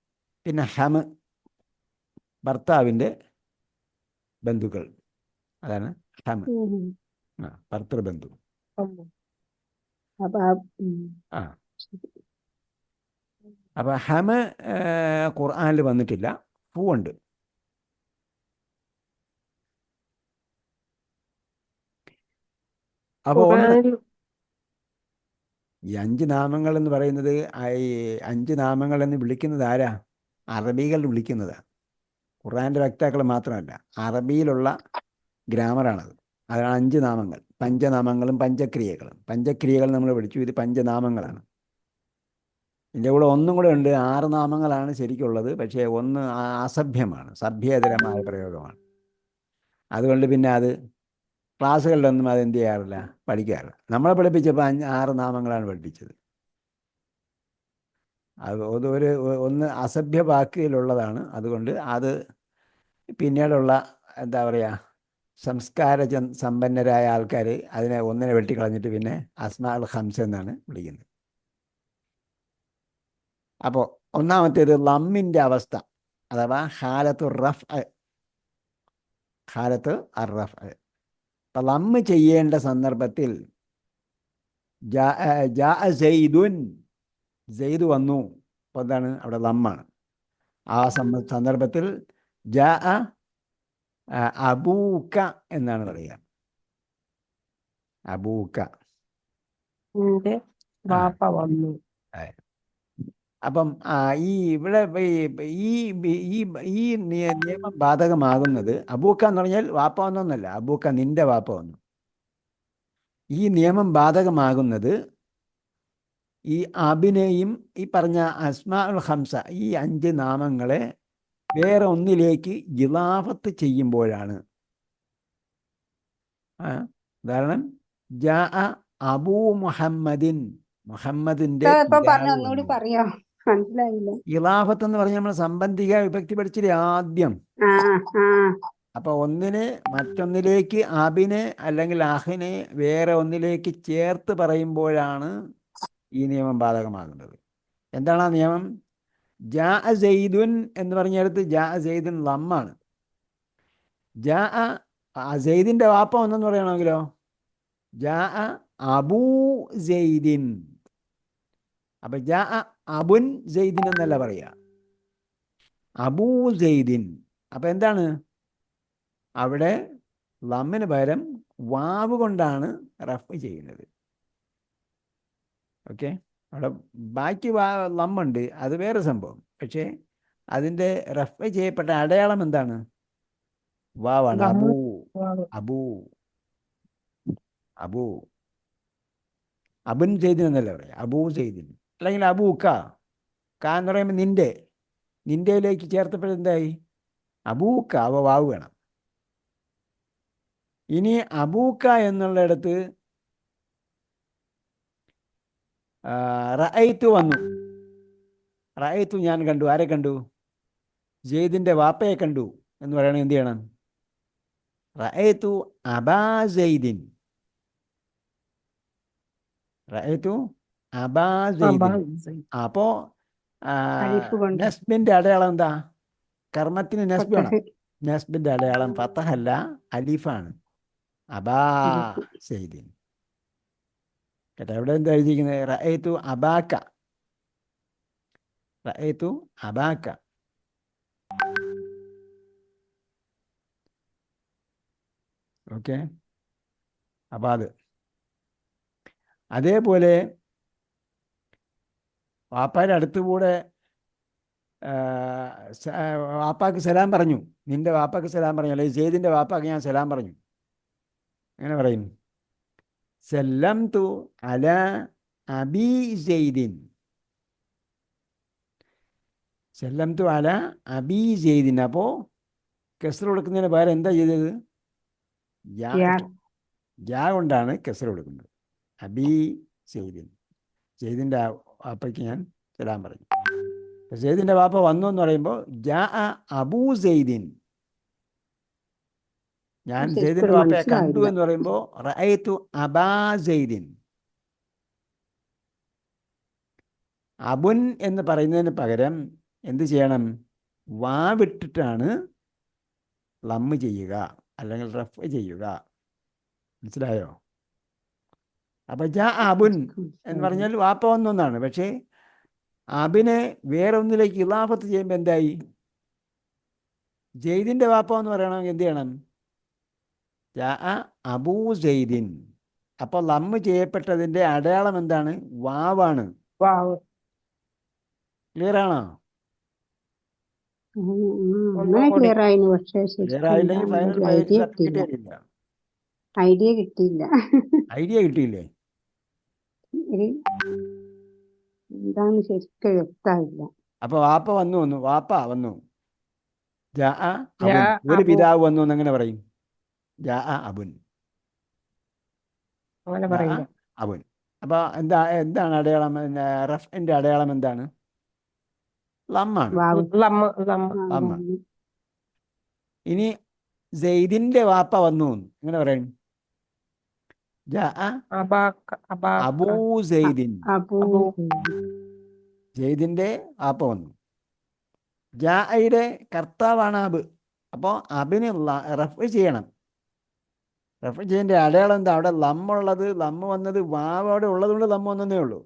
പിന്നെ ഹമ്, ഭർത്താവിൻ്റെ ബന്ധുക്കൾ, അതാണ് ഹമ്, ഭർത്തൃബന്ധു. അപ്പം ഹമ് ഖുർആനിൽ വന്നിട്ടില്ല, ഫു ഉണ്ട്. അപ്പോൾ ഈ 5 നാമങ്ങൾ എന്ന് പറയുന്നത്, ഈ 5 നാമങ്ങൾ എന്ന് വിളിക്കുന്നത് ആരാ? അറബികൾ വിളിക്കുന്നതാണ്. ഖുർആൻ്റെ വക്താക്കൾ മാത്രമല്ല, അറബിയിലുള്ള ഗ്രാമറാണത്. അതാണ് 5 നാമങ്ങൾ. പഞ്ചനാമങ്ങളും പഞ്ചക്രിയകളും. പഞ്ചക്രിയകൾ നമ്മൾ പഠിച്ചു, ഇത് പഞ്ചനാമങ്ങളാണ്. ഇതിൻ്റെ കൂടെ ഒന്നും കൂടെ ഉണ്ട്, 6 നാമങ്ങളാണ് ശരിക്കുള്ളത്. പക്ഷേ ഒന്ന് അസഭ്യമാണ്, സഭ്യേതരമായ പ്രയോഗമാണ്. അതുകൊണ്ട് പിന്നെ അത് ക്ലാസ്സുകളിലൊന്നും അത് എന്ത് ചെയ്യാറില്ല, പഠിക്കാറില്ല. നമ്മളെ പഠിപ്പിച്ചപ്പോൾ 6 നാമങ്ങളാണ് പഠിപ്പിച്ചത്. അത് ഒന്ന് അസഭ്യ വാക്കിലുള്ളതാണ്. അതുകൊണ്ട് അത് പിന്നീടുള്ള എന്താ പറയുക, സംസ്കാര സമ്പന്നരായ ആൾക്കാർ അതിനെ ഒന്നിനെ വെട്ടിക്കളഞ്ഞിട്ട് പിന്നെ അസ്മാഉൽ ഹംസ എന്നാണ് വിളിക്കുന്നത്. അപ്പോൾ ഒന്നാമത്തേത് ലമ്മിൻ്റെ അവസ്ഥ, അഥവാ ഹാലത്തു റഫ്, ഹാലത്ത് അർ റഫ്. അപ്പം ലമ്മ് ചെയ്യേണ്ട സന്ദർഭത്തിൽ സെയ്ദുൻ, സെയ്ദ് വന്നു. അപ്പോൾ എന്താണ് അവിടെ ലമ്മാണ്. ആ സന്ദർഭത്തിൽ അബൂക്ക എന്നാണ് പറയുക. അബൂക്ക, വന്നു. അപ്പം ഈ ഇവിടെ ഈ നിയമം ബാധകമാകുന്നത്, അബൂക്ക എന്ന് പറഞ്ഞാൽ വാപ്പ വന്നൊന്നല്ല, അബൂക്ക നിന്റെ വാപ്പ വന്നു. ഈ നിയമം ബാധകമാകുന്നത് ഈ അബിനെയും ഈ പറഞ്ഞ അസ്മാഉൽ ഹംസ, ഈ 5 നാമങ്ങളെ വേറെ ഒന്നിലേക്ക് ഇളാഫത്ത് ചെയ്യുമ്പോഴാണ്. ഉദാഹരണം, ജാ അബൂ മുഹമ്മദിൻ, മുഹമ്മദിന്റെ ഒന്നുകൂടി പറയോ? മനസ്സിലായില്ല. ഇളാഫത്ത് എന്ന് പറഞ്ഞാൽ നമ്മൾ സംബന്ധിക വിഭക്തി പഠിച്ചില്ലേ ആദ്യം. അപ്പൊ ഒന്നിനെ മറ്റൊന്നിലേക്ക്, അബിനെ അല്ലെങ്കിൽ അഹിനെ വേറെ ഒന്നിലേക്ക് ചേർത്ത് പറയുമ്പോഴാണ് ഈ നിയമം ബാധകമാകുന്നത്. എന്താണ് ആ നിയമം? ജാ സെയ്ദുൻ എന്ന് പറഞ്ഞെടുത്ത് ജാ സെയ്ദുൻ ലമ്മാണ്. ജാ സെയ്ദിൻ്റെ വാപ്പ ഒന്നെന്ന് പറയണമെങ്കിലോ ജാ അബൂ സെയ്ദിൻ. അപ്പൊ ജാ അബുൻ സെയ്ദിൻ എന്നല്ല പറയുക, അബൂ സെയ്ദിൻ. അപ്പൊ എന്താണ് അവിടെ ലമ്മിന് പകരം വാവ് കൊണ്ടാണ് റഫ് ചെയ്യുന്നത്. ഓക്കെ, അവിടെ ബാക്കി ലമ്മുണ്ട്, അത് വേറെ സംഭവം. പക്ഷേ അതിൻ്റെ റഫ് ചെയ്യപ്പെട്ട അടയാളം എന്താണ്? വാവാണ്. അബൂ, വാവ്. അബൂ, അബൂ. അബുൻ സെയ്ദിൻ എന്നല്ല പറയാം, അബൂ സെയ്ദിൻ. അല്ലെങ്കിൽ അബൂക്ക. ക എന്ന് പറയുമ്പോൾ നിൻ്റെയിലേക്ക് ചേർത്തപ്പോൾ എന്തായി? അബൂക്ക. അവ വാവ് വേണം. ഇനി അബൂക്ക എന്നുള്ളിടത്ത് റഅയ്തു വന്നു. റഅയ്തു ഞാൻ കണ്ടു. ആരെ കണ്ടു? സെയ്ദിൻ്റെ വാപ്പയെ കണ്ടു എന്ന് പറയണമെങ്കിൽ എന്ത് ചെയ്യണം? റഅയ്തു അബാ സെയ്ദിൻ. റഅയ്തു അബാ സെയ്ദിൻ. അപ്പോൾ അലിഫ് കൊണ്ട്. നസ്ബിൻ്റെ അടയാളം എന്താ? കർമ്മത്തിന് നസ്ബ് വേണം. ഫത്തഹ്. നസ്ബിൻ്റെ അടയാളം ഫത്തഹല്ല, അലിഫാണ്. അബാ അലിഫ്. സെയ്ദിൻ. കേട്ടോ, എവിടെ എന്താ എഴുതിയിരിക്കുന്നത്? റഅയ്തു അബാക്ക. റഅയ്തു അബാക്ക. ഓക്കെ, അപ്പം അതേപോലെ വാപ്പായുടെ അടുത്തുകൂടെ വാപ്പാക്ക് സലാം പറഞ്ഞു. നിന്റെ വാപ്പാക്ക് സലാം പറഞ്ഞു, അല്ലെങ്കിൽ സെയ്ദിൻ്റെ വാപ്പാക്ക് ഞാൻ സലാം പറഞ്ഞു. എങ്ങനെ പറയും? സല്ലംതു അല അബി സെയ്ദിൻ. സല്ലംതു അല അബി സെയ്ദിൻ. അപ്പോൾ കെസ്ർ കൊടുക്കുന്നതിന് പകരം എന്താ ചെയ്തത്? യാ. ജാ കൊണ്ടാണ് കെസ്ർ കൊടുക്കുന്നത്. അബി സെയ്ദിൻ. സെയ്ദിൻ്റെ വാപ്പയ്ക്ക് ഞാൻ സലാം പറഞ്ഞു. സെയ്ദിൻ്റെ വാപ്പ വന്നു എന്ന് പറയുമ്പോൾ ജാ അബൂ സെയ്ദിൻ. ഞാൻ ശരിക്കും സെയ്ദിൻ്റെ വാപ്പയെ കണ്ടു മനസ്സിലായില്ല. എന്ന് പറയുമ്പോൾ റഅയ്തു അബാ സെയ്ദിൻ. അബുൻ എന്ന് പറയുന്നതിന് പകരം എന്ത് ചെയ്യണം? വാവിട്ടിട്ടാണ് ലമ്മ് ചെയ്യുക, അല്ലെങ്കിൽ റഫ് ചെയ്യുക. മനസ്സിലായോ? അപ്പം ജാ അബുൻ എന്ന് പറഞ്ഞാൽ വാപ്പ വന്നൊന്നാണ്. പക്ഷേ അബിനെ വേറെ ഒന്നിലേക്ക് ഇലാഫത്ത് ചെയ്യുമ്പോൾ എന്തായി? സെയ്ദിൻ്റെ വാപ്പ എന്ന് പറയണമെങ്കിൽ എന്ത് ചെയ്യണം? ജാ അബൂ സെയ്ദിൻ. അപ്പോൾ ലമ്മ് ചെയ്യപ്പെട്ടതിൻ്റെ അടയാളം എന്താണ്? വാവാണ്. വാവ്. ക്ലിയർ ആണോ? അങ്ങനെ ക്ലിയർ ആയിരുന്നു. പക്ഷെ ക്ലിയർ ആയില്ലെങ്കിൽ ഫൈനൽ ഐഡിയ സർട്ടിഫിക്കറ്റ് കിട്ടിയില്ല. തരില്ല. ഐഡിയ കിട്ടിയില്ല. ഐഡിയ കിട്ടിയില്ലേ? ഒരു എന്താന്ന് ശരിക്കും വ്യക്തമായില്ല. അപ്പോൾ വാപ്പ വന്നു. വാപ്പ വന്നു. ജാ അബുൻ. ജാ ഒരു അബു. പിതാവ് വന്നു എന്ന് എങ്ങനെ പറയും? ജാ അബുൻ. അങ്ങനെ ജാ പറയില്ല. അബുൻ. അപ്പോൾ എന്താണ് അടയാളം? റഫിൻ്റെ അടയാളം എന്താണ്? ലമ്മാണ്. വാവ്. ലമ്മ്. ലമ്മ്. ലമ്മ. ഇനി സെയ്ദിൻ്റെ വാപ്പ വന്നു എങ്ങനെ പറയും? ജാ അബാക്ക. അബൂ അബാക്ക. സെയ്ദിൻ. അബൂ അബൂ. സെയ്ദിൻ്റെ വാപ്പ വന്നു. ജായുടെ കർത്താവാണ് അബ്. അപ്പോൾ അബിന് റഫ് ചെയ്യണം. റഫ് ചെയ്യേണ്ട അടയാളം എന്താ? അവിടെ ലമ്മുള്ളത്, ലമ്മ് വന്നത് വാവ് അവിടെ ഉള്ളതുകൊണ്ട് ലമ്മ് വന്നതേ ഉള്ളൂ.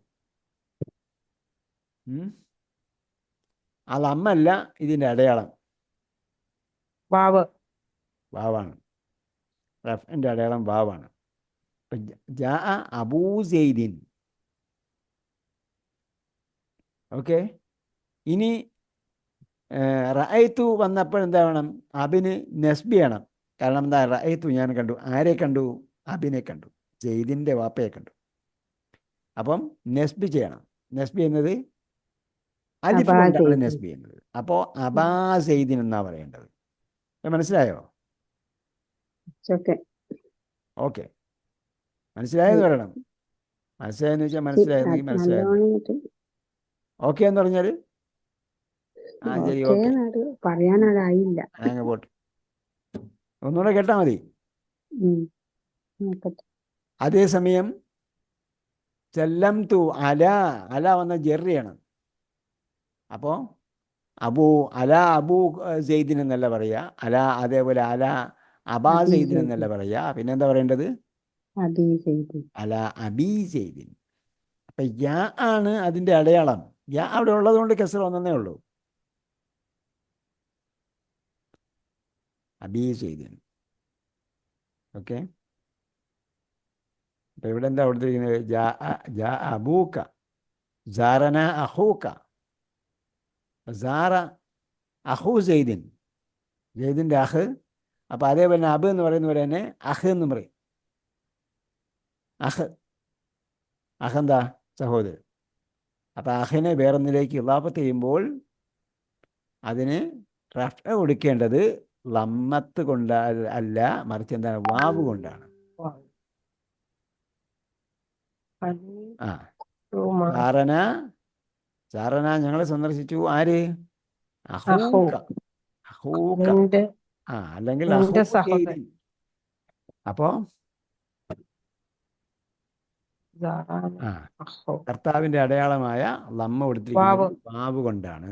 ആ ലമ്മല്ല ഇതിൻ്റെ അടയാളം, വാവ്. വാവാണ്. റഫിൻ്റെ അടയാളം വാവാണ്. ജാ അബൂ സെയ്ദിൻ. ഓക്കെ, ഇനി റഅയ്തു വന്നപ്പോൾ എന്താ വേണം? അബിന് നസ്ബി ചെയ്യണം. കാരണം എന്താ? റഅയ്തു ഞാൻ കണ്ടു. ആരെ കണ്ടു? അബിനെ കണ്ടു. സെയ്ദിൻ്റെ വാപ്പയെ കണ്ടു. അപ്പം നസ്ബി ചെയ്യണം. നസ്ബി എന്നത് അലിഫ് അബാ കൊണ്ടാണ് സെയ്ദിൻ. നസ്ബി ചെയ്യുന്നത്. അപ്പോൾ അബാ സെയ്ദിൻ എന്നാ പറയേണ്ടത്. മനസ്സിലായോ? ഓക്കെ. ഓക്കെ, മനസ്സിലായെന്ന് പറയണം. മനസ്സിലായെന്ന് വെച്ചാൽ മനസ്സിലായെങ്കിൽ മനസ്സിലായെന്ന്. നല്ലോണം ഓക്കെ എന്ന് പറഞ്ഞാൽ ശരി, ഓക്കെ, പറയാനായില്ല. അങ്ങ് പോട്ടെ. ഒന്നുകൂടെ കേട്ടാൽ മതി. നോക്കട്ടെ. അതേസമയം സല്ലംതു അല വന്ന ജെറിയാണ്. അപ്പോൾ അബൂ സെയ്ദിൻ എന്നല്ല പറയുക. അതേപോലെ അബാ സെയ്ദിൻ എന്നല്ല പറയുക. പിന്നെന്താ പറയേണ്ടത്? അബി ചെയ്തു. അല അബീ സെയ്ദിൻ. അപ്പൊ യാ ആണ് അതിന്റെ അടയാളം. യാ അവിടെ ഉള്ളത് കൊണ്ട് കെസർ വന്നേ ഉള്ളൂ. അബീ സെയ്ദിൻ. ഓക്കെ. അപ്പൊ ഇവിടെ എന്താ കൊടുത്തിരിക്കുന്നത്? ജാ അബൂക്ക, സാറന അഹൂക്ക, സാറ അഹു സെയ്ദിൻ, സെയ്ദിന്റെ അഹ്. അപ്പൊ അതേപോലെ തന്നെ അബ് എന്ന് പറയുന്ന പോലെ തന്നെ അഹ് എന്ന് പറയും. അഹ്, അഹെന്താ? സഹോദരൻ. അപ്പൊ അഹിനെ വേറൊന്നിലേക്ക് ഇളാഫത്ത് ചെയ്യുമ്പോൾ അതിന് റഫ്അ കൊടുക്കേണ്ടത് ലമ്മത്ത് കൊണ്ട് അല്ല, മറിച്ച് എന്താണ്? വാവ് കൊണ്ടാണ്. വാവ്. അലി ആ, റുമാ സാറന, സാറന ഞങ്ങളെ സന്ദർശിച്ചു. ആര്? അഹു അഹൂക്ക, അഹൂക്ക. നിന്റെ അല്ലെങ്കിൽ അഹൂ നിന്റെ സഹോദരൻ സെയ്ദിൻ. അപ്പോ സാറാന ആ, അഹു കർത്താവിന്റെ അടയാളമായ ലമ്മ കൊടുത്തിരിക്കുന്നത് വാവ്. വാവ് കൊണ്ടാണ്.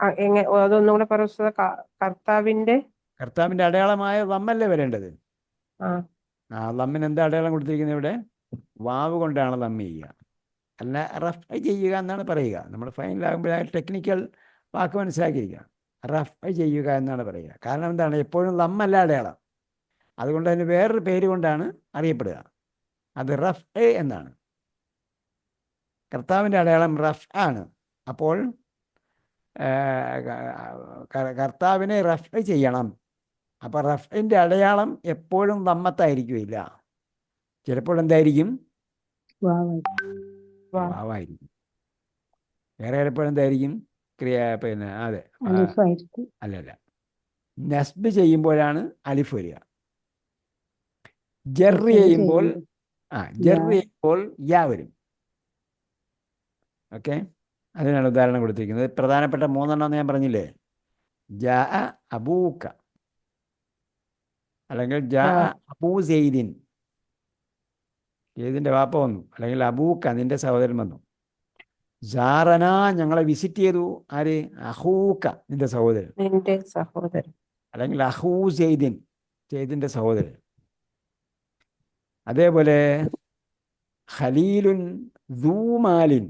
അതൊന്നും കൂടെ പറയുന്നത് കർത്താവിന്റെ കർത്താവിന്റെ അടയാളമായ ലമ്മല്ലേ വരേണ്ടത്? ആ ആ ലമ്മിന് എന്താ അടയാളം കൊടുത്തിരിക്കുന്നത് ഇവിടെ? വാവ് കൊണ്ടാണ് ലമ്മ ചെയ്യുക, അല്ല റഫ് ചെയ്യുക എന്നാണ് പറയുക. നമ്മൾ ഫൈനലാകുമ്പോൾ ടെക്നിക്കൽ വാക്ക് മനസ്സിലാക്കിയിരിക്കുക. റഫ് ചെയ്യുക എന്നാണ് പറയുക. കാരണം എന്താണ്? എപ്പോഴും ലമ്മല്ല അടയാളം. അതുകൊണ്ട് അതിന് വേറൊരു പേര് കൊണ്ടാണ് അറിയപ്പെടുക. അത് റഫ് എന്നാണ്. കർത്താവിൻ്റെ അടയാളം റഫ് ആണ്. അപ്പോൾ കർത്താവിനെ റഫ് ചെയ്യണം. അപ്പോൾ റഫിൻ്റെ അടയാളം എപ്പോഴും ലമ്മത്തായിരിക്കില്ല. ചിലപ്പോൾ എന്തായിരിക്കും? വാവായി. വാവായിരിക്കും. വേറെ ചിലപ്പോൾ എന്തായിരിക്കും? പിന്നെ അതെ, അലിഫായിരിക്കും. അല്ലല്ല, നസ്ബ് ചെയ്യുമ്പോഴാണ് അലിഫ് വരിക. ജെറ് ചെയ്യുമ്പോൾ ജെറ് ചെയ്യുമ്പോൾ യാ വരും. ഓക്കെ, അതിനാണ് ഉദാഹരണം കൊടുത്തിരിക്കുന്നത്. പ്രധാനപ്പെട്ട 3 ഞാൻ പറഞ്ഞില്ലേ? ജാ അബൂക്ക, അല്ലെങ്കിൽ ജാ അബൂ സെയ്ദിൻ, സെയ്ദിൻ്റെ വാപ്പ വന്നു. അല്ലെങ്കിൽ അബൂക്ക, നിന്റെ സഹോദരൻ വന്നു. സാറന, ഞങ്ങളെ വിസിറ്റ് ചെയ്തു. ആര്? അഹൂക്ക, നിന്റെ സഹോദരൻ. നിന്റെ സഹോദരൻ. അല്ലെങ്കിൽ അഹൂ സെയ്ദിൻ, സെയ്ദിൻ്റെ സഹോദരൻ. അതേപോലെ ഖലീലുൻ ദൂമാലിൻ,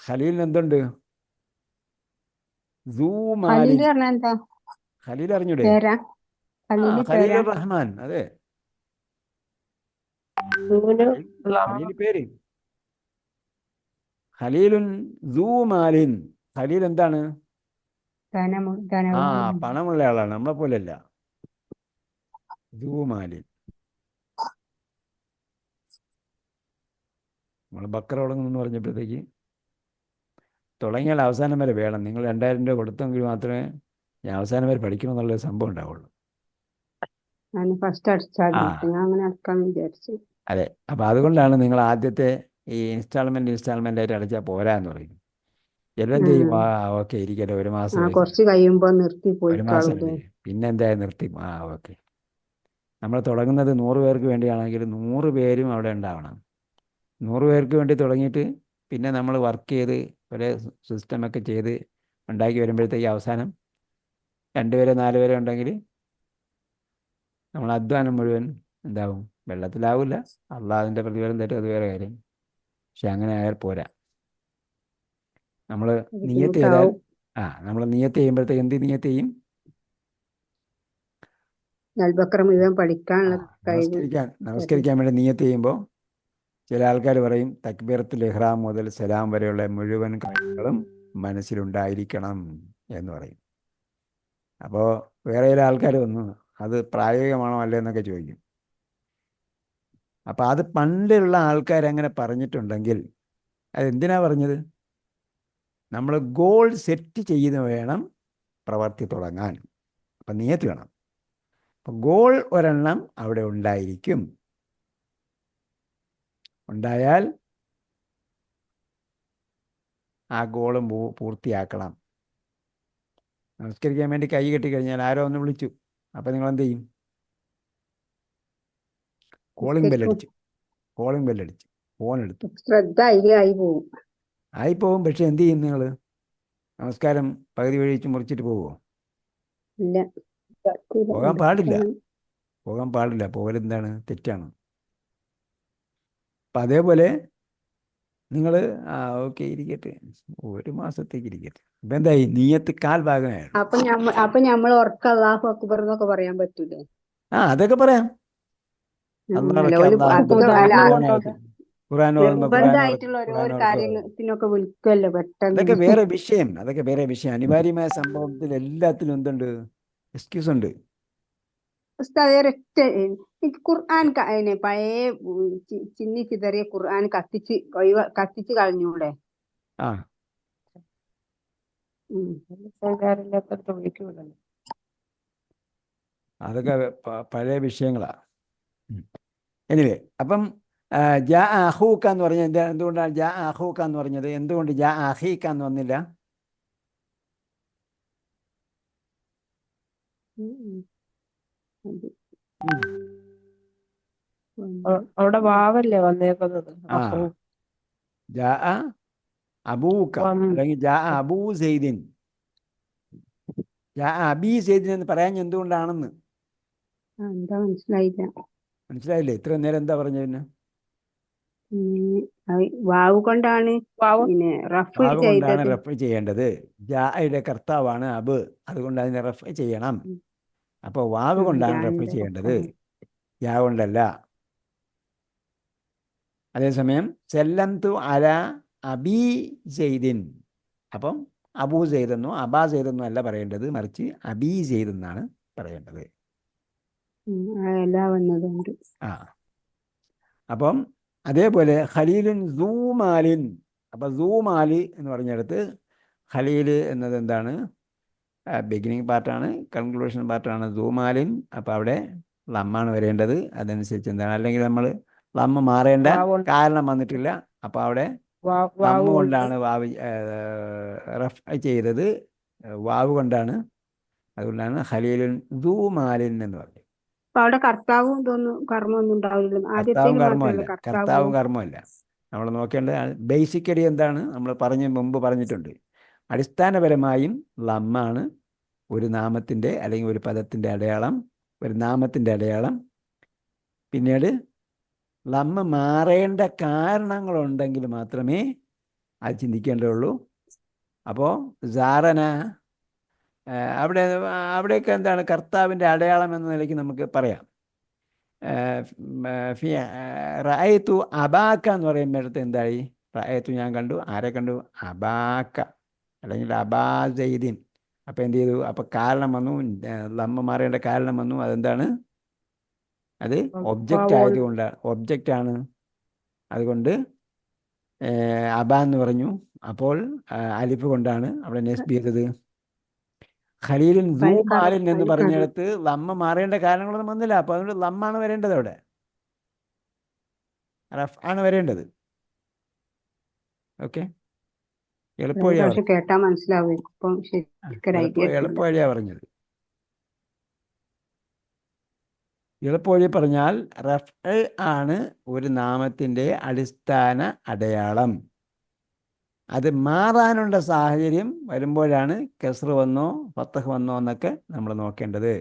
ഖലീലിന് എന്തുണ്ട്? ദൂമാലിൻ. ഖലീല് പറഞ്ഞാ എന്താ? ഖലീൽ അറിഞ്ഞൂടെ? പേരാ? ഖലീല് പേരാ? ഖലീലുർ റഹ്മാൻ. അതെ, ദൂന് ഖലീൽ പേര്. ഖലീലുൻ ദൂമാലിൻ. ഖലീൽ എന്താണ്? ധനവാനാണ്. പണമുള്ള ആളാണ്, നമ്മളെ പോലെയല്ല. ദൂമാലിൻ. നമ്മൾ ബക്കറ തുടങ്ങുമെന്ന് പറഞ്ഞപ്പോഴത്തേക്ക് തുടങ്ങിയാൽ അവസാനം വരെ വേണം. നിങ്ങൾ 2000 രൂപ കൊടുത്തെങ്കിൽ മാത്രമേ ഞാൻ അവസാനം വരെ പഠിക്കണമെന്നുള്ള സംഭവം ഉണ്ടാവുള്ളൂ. ഞാൻ ഫസ്റ്റ് അടിച്ചാൽ ഞാൻ അങ്ങനെ അടക്കാന്ന് വിചാരിച്ചു. അതെ, അപ്പോൾ അതുകൊണ്ടാണ് നിങ്ങൾ ആദ്യത്തെ ഈ ഇൻസ്റ്റാൾമെൻ്റ് ആയിട്ട് അടച്ചാൽ പോരാ എന്ന് പറയും. എല്ലാം ചെയ്യും. ഓക്കെ ഇരിക്കട്ടെ, ഒരു മാസം കുറച്ച് കഴിയുമ്പോ നിർത്തി പോയി ഒരു മാസം പിന്നെ എന്തായാലും നിർത്തി. ഓക്കെ. നമ്മൾ തുടങ്ങുന്നത് 100 പേർക്ക് വേണ്ടിയാണെങ്കിൽ 100 പേരും അവിടെ ഉണ്ടാവണം. 100 പേർക്ക് വേണ്ടി തുടങ്ങിയിട്ട് പിന്നെ നമ്മൾ വർക്ക് ചെയ്ത് ഒരേ സിസ്റ്റമൊക്കെ ചെയ്ത് ഉണ്ടാക്കി വരുമ്പോഴത്തേക്ക് അവസാനം 2 പേരോ 4 പേരോ ഉണ്ടെങ്കിൽ നമ്മൾ അധ്വാനം മുഴുവൻ എന്താവും? വെള്ളത്തിലാവില്ല. അള്ളാഹുവിൻ്റെ പ്രതിഫലം തരും, അത് വേറെ കാര്യം. പക്ഷെ അങ്ങനെ ആയാൽ പോരാ. നമ്മൾ നിയ്യത്ത് ചെയ്താൽ നമ്മൾ നിയ്യത്ത് ചെയ്യുമ്പോഴത്തേക്ക് എന്ത് നിയ്യത്ത് ചെയ്യും? അൽബക്കറ മുഴുവൻ പഠിക്കാനുള്ള നമസ്കരിക്കാൻ വേണ്ടി നിയ്യത്ത് ചെയ്യുമ്പോൾ ചില ആൾക്കാർ പറയും തക്ബീറത്തുൽ ഇഹ്റാം മുതൽ സലാം വരെയുള്ള മുഴുവൻ കാര്യങ്ങളും മനസ്സിലുണ്ടായിരിക്കണം എന്ന് പറയും. അപ്പോൾ വേറെ ചില ആൾക്കാർ വന്നു അത് പ്രായോഗികമാണോ അല്ലേ എന്നൊക്കെ ചോദിക്കും. അപ്പോൾ അത് പണ്ടുള്ള ആൾക്കാർ അങ്ങനെ പറഞ്ഞിട്ടുണ്ടെങ്കിൽ അതെന്തിനാ പറഞ്ഞത്? നമ്മൾ ഗോൾ സെറ്റ് ചെയ്ത് വേണം പ്രവർത്തി തുടങ്ങാൻ. അപ്പം നിയ്യത്ത് വേണം. അപ്പം ഗോൾ ഒരെണ്ണം അവിടെ ഉണ്ടായിരിക്കും. ഉണ്ടായാൽ ആ ഗോളും പൂർത്തിയാക്കണം. നമസ്കരിക്കാൻ വേണ്ടി കൈ കെട്ടിക്കഴിഞ്ഞാൽ ആരോ ഒന്ന് വിളിച്ചു, അപ്പം നിങ്ങൾ എന്ത് ചെയ്യും? കോളിംഗ് ബെല്ലടിച്ചു. ഫോൺ എടുത്തു. ശ്രദ്ധ ആയിപ്പോവും. പക്ഷെ എന്ത് ചെയ്യും നിങ്ങൾ? നമസ്കാരം പകുതി വഴിച്ച് മുറിച്ചിട്ട് പോവുമോ? ഇല്ല, പോകാൻ പാടില്ല. പോകാൻ പാടില്ല. പോകലെന്താണ്? തെറ്റാണ്. അപ്പം അതേപോലെ നിങ്ങൾ ഓക്കെ ഇരിക്കട്ടെ, ഒരു മാസത്തേക്ക് ഇരിക്കട്ടെ. ഇപ്പം എന്തായി? നീയത്ത് കാൽ ഭാഗമായുള്ളൂ. അപ്പൊ നമ്മൾ ഉറക്ക അല്ലാഹു അക്ബർ എന്നൊക്കെ പറയാൻ പറ്റൂലേ? അതൊക്കെ പറയാം. അള്ളാഹ് ഓല് അള്ളാഹു അധികം അല്ല ഉദാഹരണം കൊണ്ടോട്ടെ. ഖുർആൻ ഓതുമ്പോൾ ഖുർആൻ നിർബന്ധമായിട്ടുള്ള ഓരോ ഖുർആൻ കാര്യത്തിനൊക്കെ വിളിക്കുമല്ലോ പെട്ടെന്ന്. അതൊക്കെ വേറെ വിഷയം. അനിവാര്യമായ സംഭവത്തിൽ എല്ലാത്തിലും എന്തുണ്ട്? എക്സ്ക്യൂസ് ഉണ്ട്. ഉസ്താദ് ഒരൊറ്റ എനിക്ക് ഖുർആൻ പഴയ ചിന്നി ചിതറിയ ഖുർആൻ കത്തിച്ച് കളഞ്ഞൂടെ? ആ സഞ്ചാരമില്ലാത്തടത്ത് വിളിക്കൂലല്ലോ. അതൊക്കെ പഴയ വിഷയങ്ങളാണ്. എനിവേ, അപ്പം ജാ അഹൂക്ക എന്ന് പറഞ്ഞത് എന്തുകൊണ്ടാണ് ജാ അഹൂക്ക എന്ന് പറഞ്ഞത്? എന്തുകൊണ്ട് ജാ അഹീക്ക എന്ന് വന്നില്ല? അത് അവിടെ വാവല്ലേ വന്നേക്കുന്നത്. ആ ജാ അബൂക്ക അല്ലെങ്കിൽ ജാ അബൂ സെയ്ദിൻ, ജാ അബീ സെയ്ദിൻ എന്ന് പറയാൻ എന്തുകൊണ്ടാണെന്ന് എന്താ മനസ്സിലായില്ല. മനസ്സിലായില്ലേ? ഇത്രയും നേരം എന്താ പറഞ്ഞു? പിന്നെ വാവ് കൊണ്ടാണ് വാവ് പിന്നെ റഫ് വാവ് കൊണ്ടാണ് ചെയ്തത്. റഫ് ചെയ്യേണ്ടത്. ജായുടെ കർത്താവാണ് അബ്, അതുകൊണ്ട് അതിനെ റഫ് ചെയ്യണം. അപ്പോൾ വാവ് കൊണ്ടാണ് റഫ് ജാന്റെ ചെയ്യേണ്ടത്, യാ കൊണ്ടല്ല. അതേസമയം സെല്ലംതു അല അബീ സെയ്ദിൻ, അപ്പം അബൂ സെയ്ദെന്നോ അബാ സെയ്ദെന്നോ അല്ല പറയേണ്ടത്, മറിച്ച് അബീ സെയ്ദെന്നാണ് പറയേണ്ടത്. എല്ലാ വന്നതുകൊണ്ട്. അപ്പം അതേപോലെ ഖലീലുൻ സൂമാലിൻ. അപ്പം സൂമാല് എന്ന് പറഞ്ഞിടത്ത് ഖലീൽ എന്നത് എന്താണ്? ബിഗിനിങ് പാർട്ടാണ്, കൺക്ലൂഷൻ പാർട്ടാണ് സൂമാലിൻ. അപ്പം അവിടെ ലമ്മാണ് വരേണ്ടത്. അതനുസരിച്ച് എന്താണ്, അല്ലെങ്കിൽ നമ്മൾ ലമ്മ മാറേണ്ട കാരണം വന്നിട്ടില്ല. അപ്പം അവിടെ ലമ്മ കൊണ്ടാണ് വാവ് റഫ് ചെയ്തത്, വാവ് കൊണ്ടാണ്. അതുകൊണ്ടാണ് ഖലീലുൻ സൂമാലിൻ എന്ന് പറഞ്ഞത്. അപ്പൊ അവിടെ കർത്താവും ഇതൊന്നും കർമ്മമൊന്നും ഉണ്ടാവില്ല. ആദ്യത്തേന് മാത്രമല്ല കർത്താവും കർമ്മമല്ല. നമ്മൾ നോക്കേണ്ടത് ബേസിക്കലി എന്താണ് നമ്മൾ മുമ്പ് പറഞ്ഞിട്ടുണ്ട്. അടിസ്ഥാനപരമായും ലമ്മാണ് ഒരു നാമത്തിൻ്റെ അല്ലെങ്കിൽ ഒരു പദത്തിൻ്റെ അടയാളം, ഒരു നാമത്തിൻ്റെ അടയാളം. പിന്നീട് ലമ്മ മാറേണ്ട കാരണങ്ങളുണ്ടെങ്കിൽ മാത്രമേ അത് ചിന്തിക്കേണ്ടതുള്ളൂ. അപ്പോൾ സാറന അവിടെയൊക്കെ എന്താണ് കർത്താവിൻ്റെ അടയാളം എന്ന നിലയ്ക്ക് നമുക്ക് പറയാം. റഅയ്തു അബാക്ക എന്ന് പറയുമ്പോഴത്തെ എന്തായി? റഅയ്തു ഞാൻ കണ്ടു. ആരെ കണ്ടു? അബാക്ക അല്ലെങ്കിൽ അബാ സെയ്ദിൻ. അപ്പം എന്ത് ചെയ്തു? അപ്പം കാരണം വന്നു, ലമ്മ മാറേണ്ട കാരണം വന്നു. അതെന്താണ്? അത് ഒബ്ജക്റ്റ് ആയതുകൊണ്ട്, ഒബ്ജക്റ്റാണ്. അതുകൊണ്ട് അബ എന്ന് പറഞ്ഞു. അപ്പോൾ അലിഫ് കൊണ്ടാണ് അവിടെ നെസ്ബ് ചെയ്തത്. ഖലീലിൻ സൂമാലിൻ എന്ന് പറഞ്ഞിടത്ത് ലമ്മ മാറേണ്ട കാരണങ്ങളൊന്നും വന്നില്ല. അപ്പോൾ അതുകൊണ്ട് ലമ്മാണ് വരേണ്ടത്, അവിടെ റഫ് ആണ് വരേണ്ടത്. ഓക്കെ, എളുപ്പവഴിയാണ്, കേട്ടാ മനസ്സിലാവും. എളുപ്പവഴിയാണ് പറഞ്ഞത്. എളുപ്പവഴി പറഞ്ഞാൽ റഫ് ആണ് ഒരു നാമത്തിൻ്റെ അടിസ്ഥാന അടയാളം. അത് മാറാനുള്ള സാഹചര്യം വരുമ്പോഴാണ് കസ്റ് വന്നോ ഫത്തഹ് വന്നോ എന്നൊക്കെ നമ്മൾ നോക്കേണ്ടത്.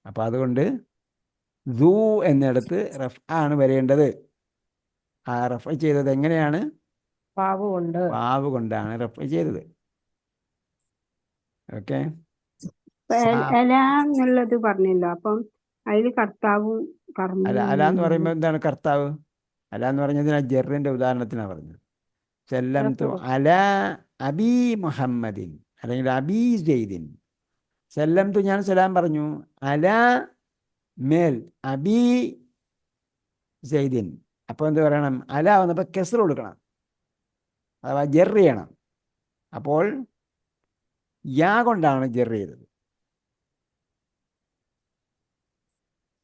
അപ്പം അതുകൊണ്ട് സൂ എന്നിടത്ത് റഫ് ആണ് വരേണ്ടത്. ആ റഫ് ചെയ്തത് എങ്ങനെയാണ്? വാവ് കൊണ്ടാണ് റഫ് ചെയ്തത്. ഓക്കെ, എന്നുള്ളത് പറഞ്ഞല്ലോ. അപ്പം അതിൽ കർത്താവും അല എന്ന് പറയുമ്പോൾ എന്താണ് കർത്താവ്? അല എന്ന് പറഞ്ഞതിന് ജെറിൻ്റെ ഉദാഹരണത്തിനാണ് പറഞ്ഞത്. സല്ലംതു അല അബി മുഹമ്മദിൻ അല്ലെങ്കിൽ അബി സെയ്ദിൻ. സല്ലംതു ഞാൻ സലാം പറഞ്ഞു, അല മേൽ അബി സെയ്ദിൻ. അപ്പോൾ എന്ത് പറയണം? അല വന്നപ്പോൾ കെസ്ർ കൊടുക്കണം, അഥവാ ജെർ ചെയ്യണം. അപ്പോൾ യാ കൊണ്ടാണ് ജെർ ചെയ്തത്.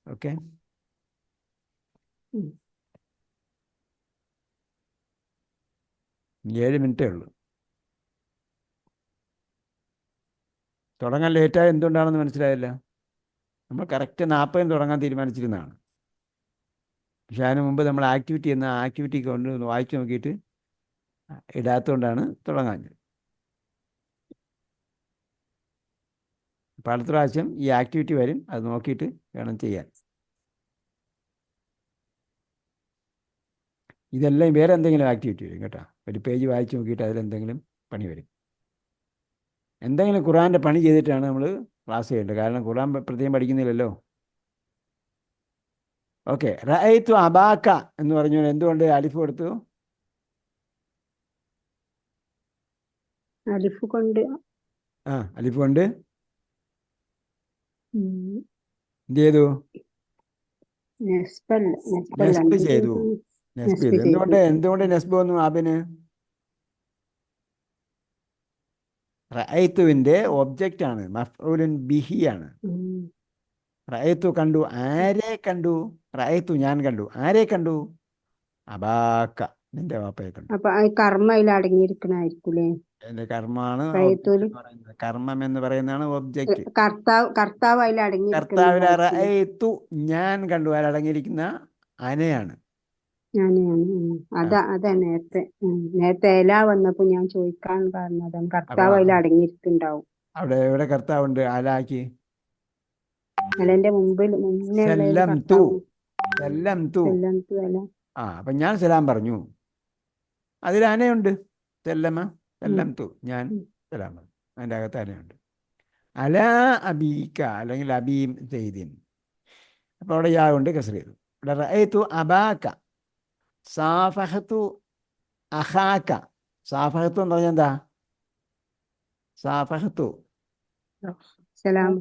ഓക്കെ, 7 മിനിറ്റേ ഉള്ളൂ. തുടങ്ങാൻ ലേറ്റായ എന്തുകൊണ്ടാണെന്ന് മനസ്സിലായില്ല. നമ്മൾ കറക്റ്റ് 40 തുടങ്ങാൻ തീരുമാനിച്ചിരുന്നതാണ്. പക്ഷെ അതിന് മുമ്പ് നമ്മൾ ആക്ടിവിറ്റി എന്ന ആക്ടിവിറ്റി കൊണ്ട് വായിച്ചു നോക്കിയിട്ട് ഇടാത്തതുകൊണ്ടാണ് തുടങ്ങാഞ്ഞത്. അപ്പോൾ അടുത്ത പ്രാവശ്യം ഈ ആക്ടിവിറ്റി വരും, അത് നോക്കിയിട്ട് വേണം ചെയ്യാൻ. ഇതെല്ലാം വേറെ എന്തെങ്കിലും ആക്ടിവിറ്റി വരും കേട്ടോ. ഒരു പേജ് വായിച്ച് നോക്കിയിട്ട് അതിലെന്തെങ്കിലും പണി വരും. എന്തെങ്കിലും ഖുർആൻ്റെ പണി ചെയ്തിട്ടാണ് നമ്മൾ ക്ലാസ് ചെയ്യേണ്ടത്. കാരണം ഖുർആൻ പ്രത്യേകം പഠിക്കുന്നില്ലല്ലോ. ഓക്കെ, റഅയ്തു അബാക്ക എന്ന് പറഞ്ഞു. എന്തുകൊണ്ട് അലിഫ് കൊടുത്തു? അലിഫ് കൊണ്ട് അലിഫ് കൊണ്ട് ഉം, എന്ത് ചെയ്തു? നെസ്ബല്ല നെസ്ബ് ചെയ്തു. നെസ്ബ് നെസ്ബ് ചെയ്തു. ചെയ്തു. എന്തുകൊണ്ട് നെസ്ബ് വന്നു ആബിന്? റഅയ്തുവിൻ്റെ ഒബ്ജക്റ്റ് ആണ്, മഫ്ഊലുൻ ബിഹി ആണ്. ഉം. റഅയ്തു കണ്ടു. ആരെ കണ്ടു? റഅയ്തു ഞാൻ കണ്ടു. ആരെ കണ്ടു? അബാക്ക, നിന്റെ വാപ്പയെ കണ്ടു. അപ്പൊ ആ കർമ്മ അതിൽ അടങ്ങിയിരിക്കണായിരിക്കൂലേ? എൻ്റെ കർമ്മമാണ് റഅയ്തുല് object എന്ന് പറയുന്നത്. കർമ്മം എന്ന് പറയുന്നതാണ് ഒബ്ജക്റ്റ്. കർത്താവ് അതിൽ കർത്താവിനെ അടങ്ങിയിരിക്കുന്നതായിരിക്കും. റഅയ്തു ഞാൻ കണ്ടു. അതിലടങ്ങിയിരിക്കുന്ന അനയാണ്. അതാ നേരത്തെ എല വന്നപ്പോ ഞാൻ ചോദിക്കാൻ കാരണം അതാണ്. അപ്പൊ കർത്താവ് അതിൽ അടങ്ങിയിരിക്കുന്നുണ്ടാവും. അവിടെ എവിടെ കർത്താവുണ്ട്? അലാക്കി എലന്റെ മുന്നേ ഉള്ളതിൽ സെല്ലം തു, കർത്താവ് സെല്ലം തു. എല്ലാം എല. അപ്പം ഞാൻ സലാം പറഞ്ഞു. അതിൽ അനയുണ്ട്. സെല്ലമ, സെല്ലം തു, ഞാൻ സലാം പറഞ്ഞു. അതിൻ്റെ അകത്ത് അനയുണ്ട്. അല അബീക്ക അല്ലെങ്കിൽ അബീം സെയ്ദിൻ. അപ്പോൾ അവിടെ യാ കൊണ്ട് കസ്ര ചെയ്തു. ഇവിടെ റഅയ്തു അബാക്ക, സാഫഹത്തു അഹാക്ക. സാഫഹത്തു എന്ന് പറഞ്ഞാൽ എന്താ? സാഫഹത്തു, സലാം.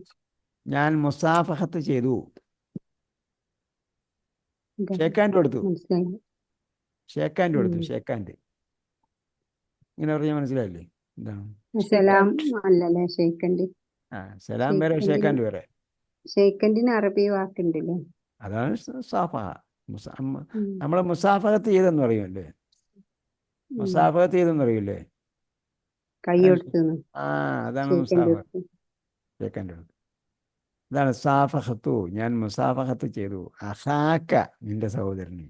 ഞാൻ മുസാഫഹത്ത് ചെയ്തു. ഷേക്കാൻഡ് കൊടുത്തു. മനസ്സിലായി. ഷേക്കാൻഡ് കൊടുത്തു. ഷേക്കാൻഡ് ഇങ്ങനെ പറഞ്ഞാൽ മനസ്സിലായില്ലേ എന്താണ്? സലാം അല്ലല്ലേ ഷെയ്ക്കൻഡ്. സലാം വേറെ, ഷേക്കാൻഡ് വേറെ. ഷെയ്ക്കൻഡിന് അറബി വാക്കുണ്ടല്ലേ? അതാണ് സാഫഹ. നമ്മൾ മുസാഫഹത്ത് ചെയ്തെന്ന് പറയുമല്ലേ? മുസാഫഹത്ത് ചെയ്തെന്ന് പറയൂലേ? കൈ കൊടുത്തു അതാണ് മുസാഫഹത്ത്. ഷേക്കാൻഡ് കൊടുത്തു. ഇതാണ് സാഫഹത്തു, ഞാൻ മുസാഫഹത്ത് ചെയ്തു. അഹാക്ക, നിന്റെ സഹോദരനെ,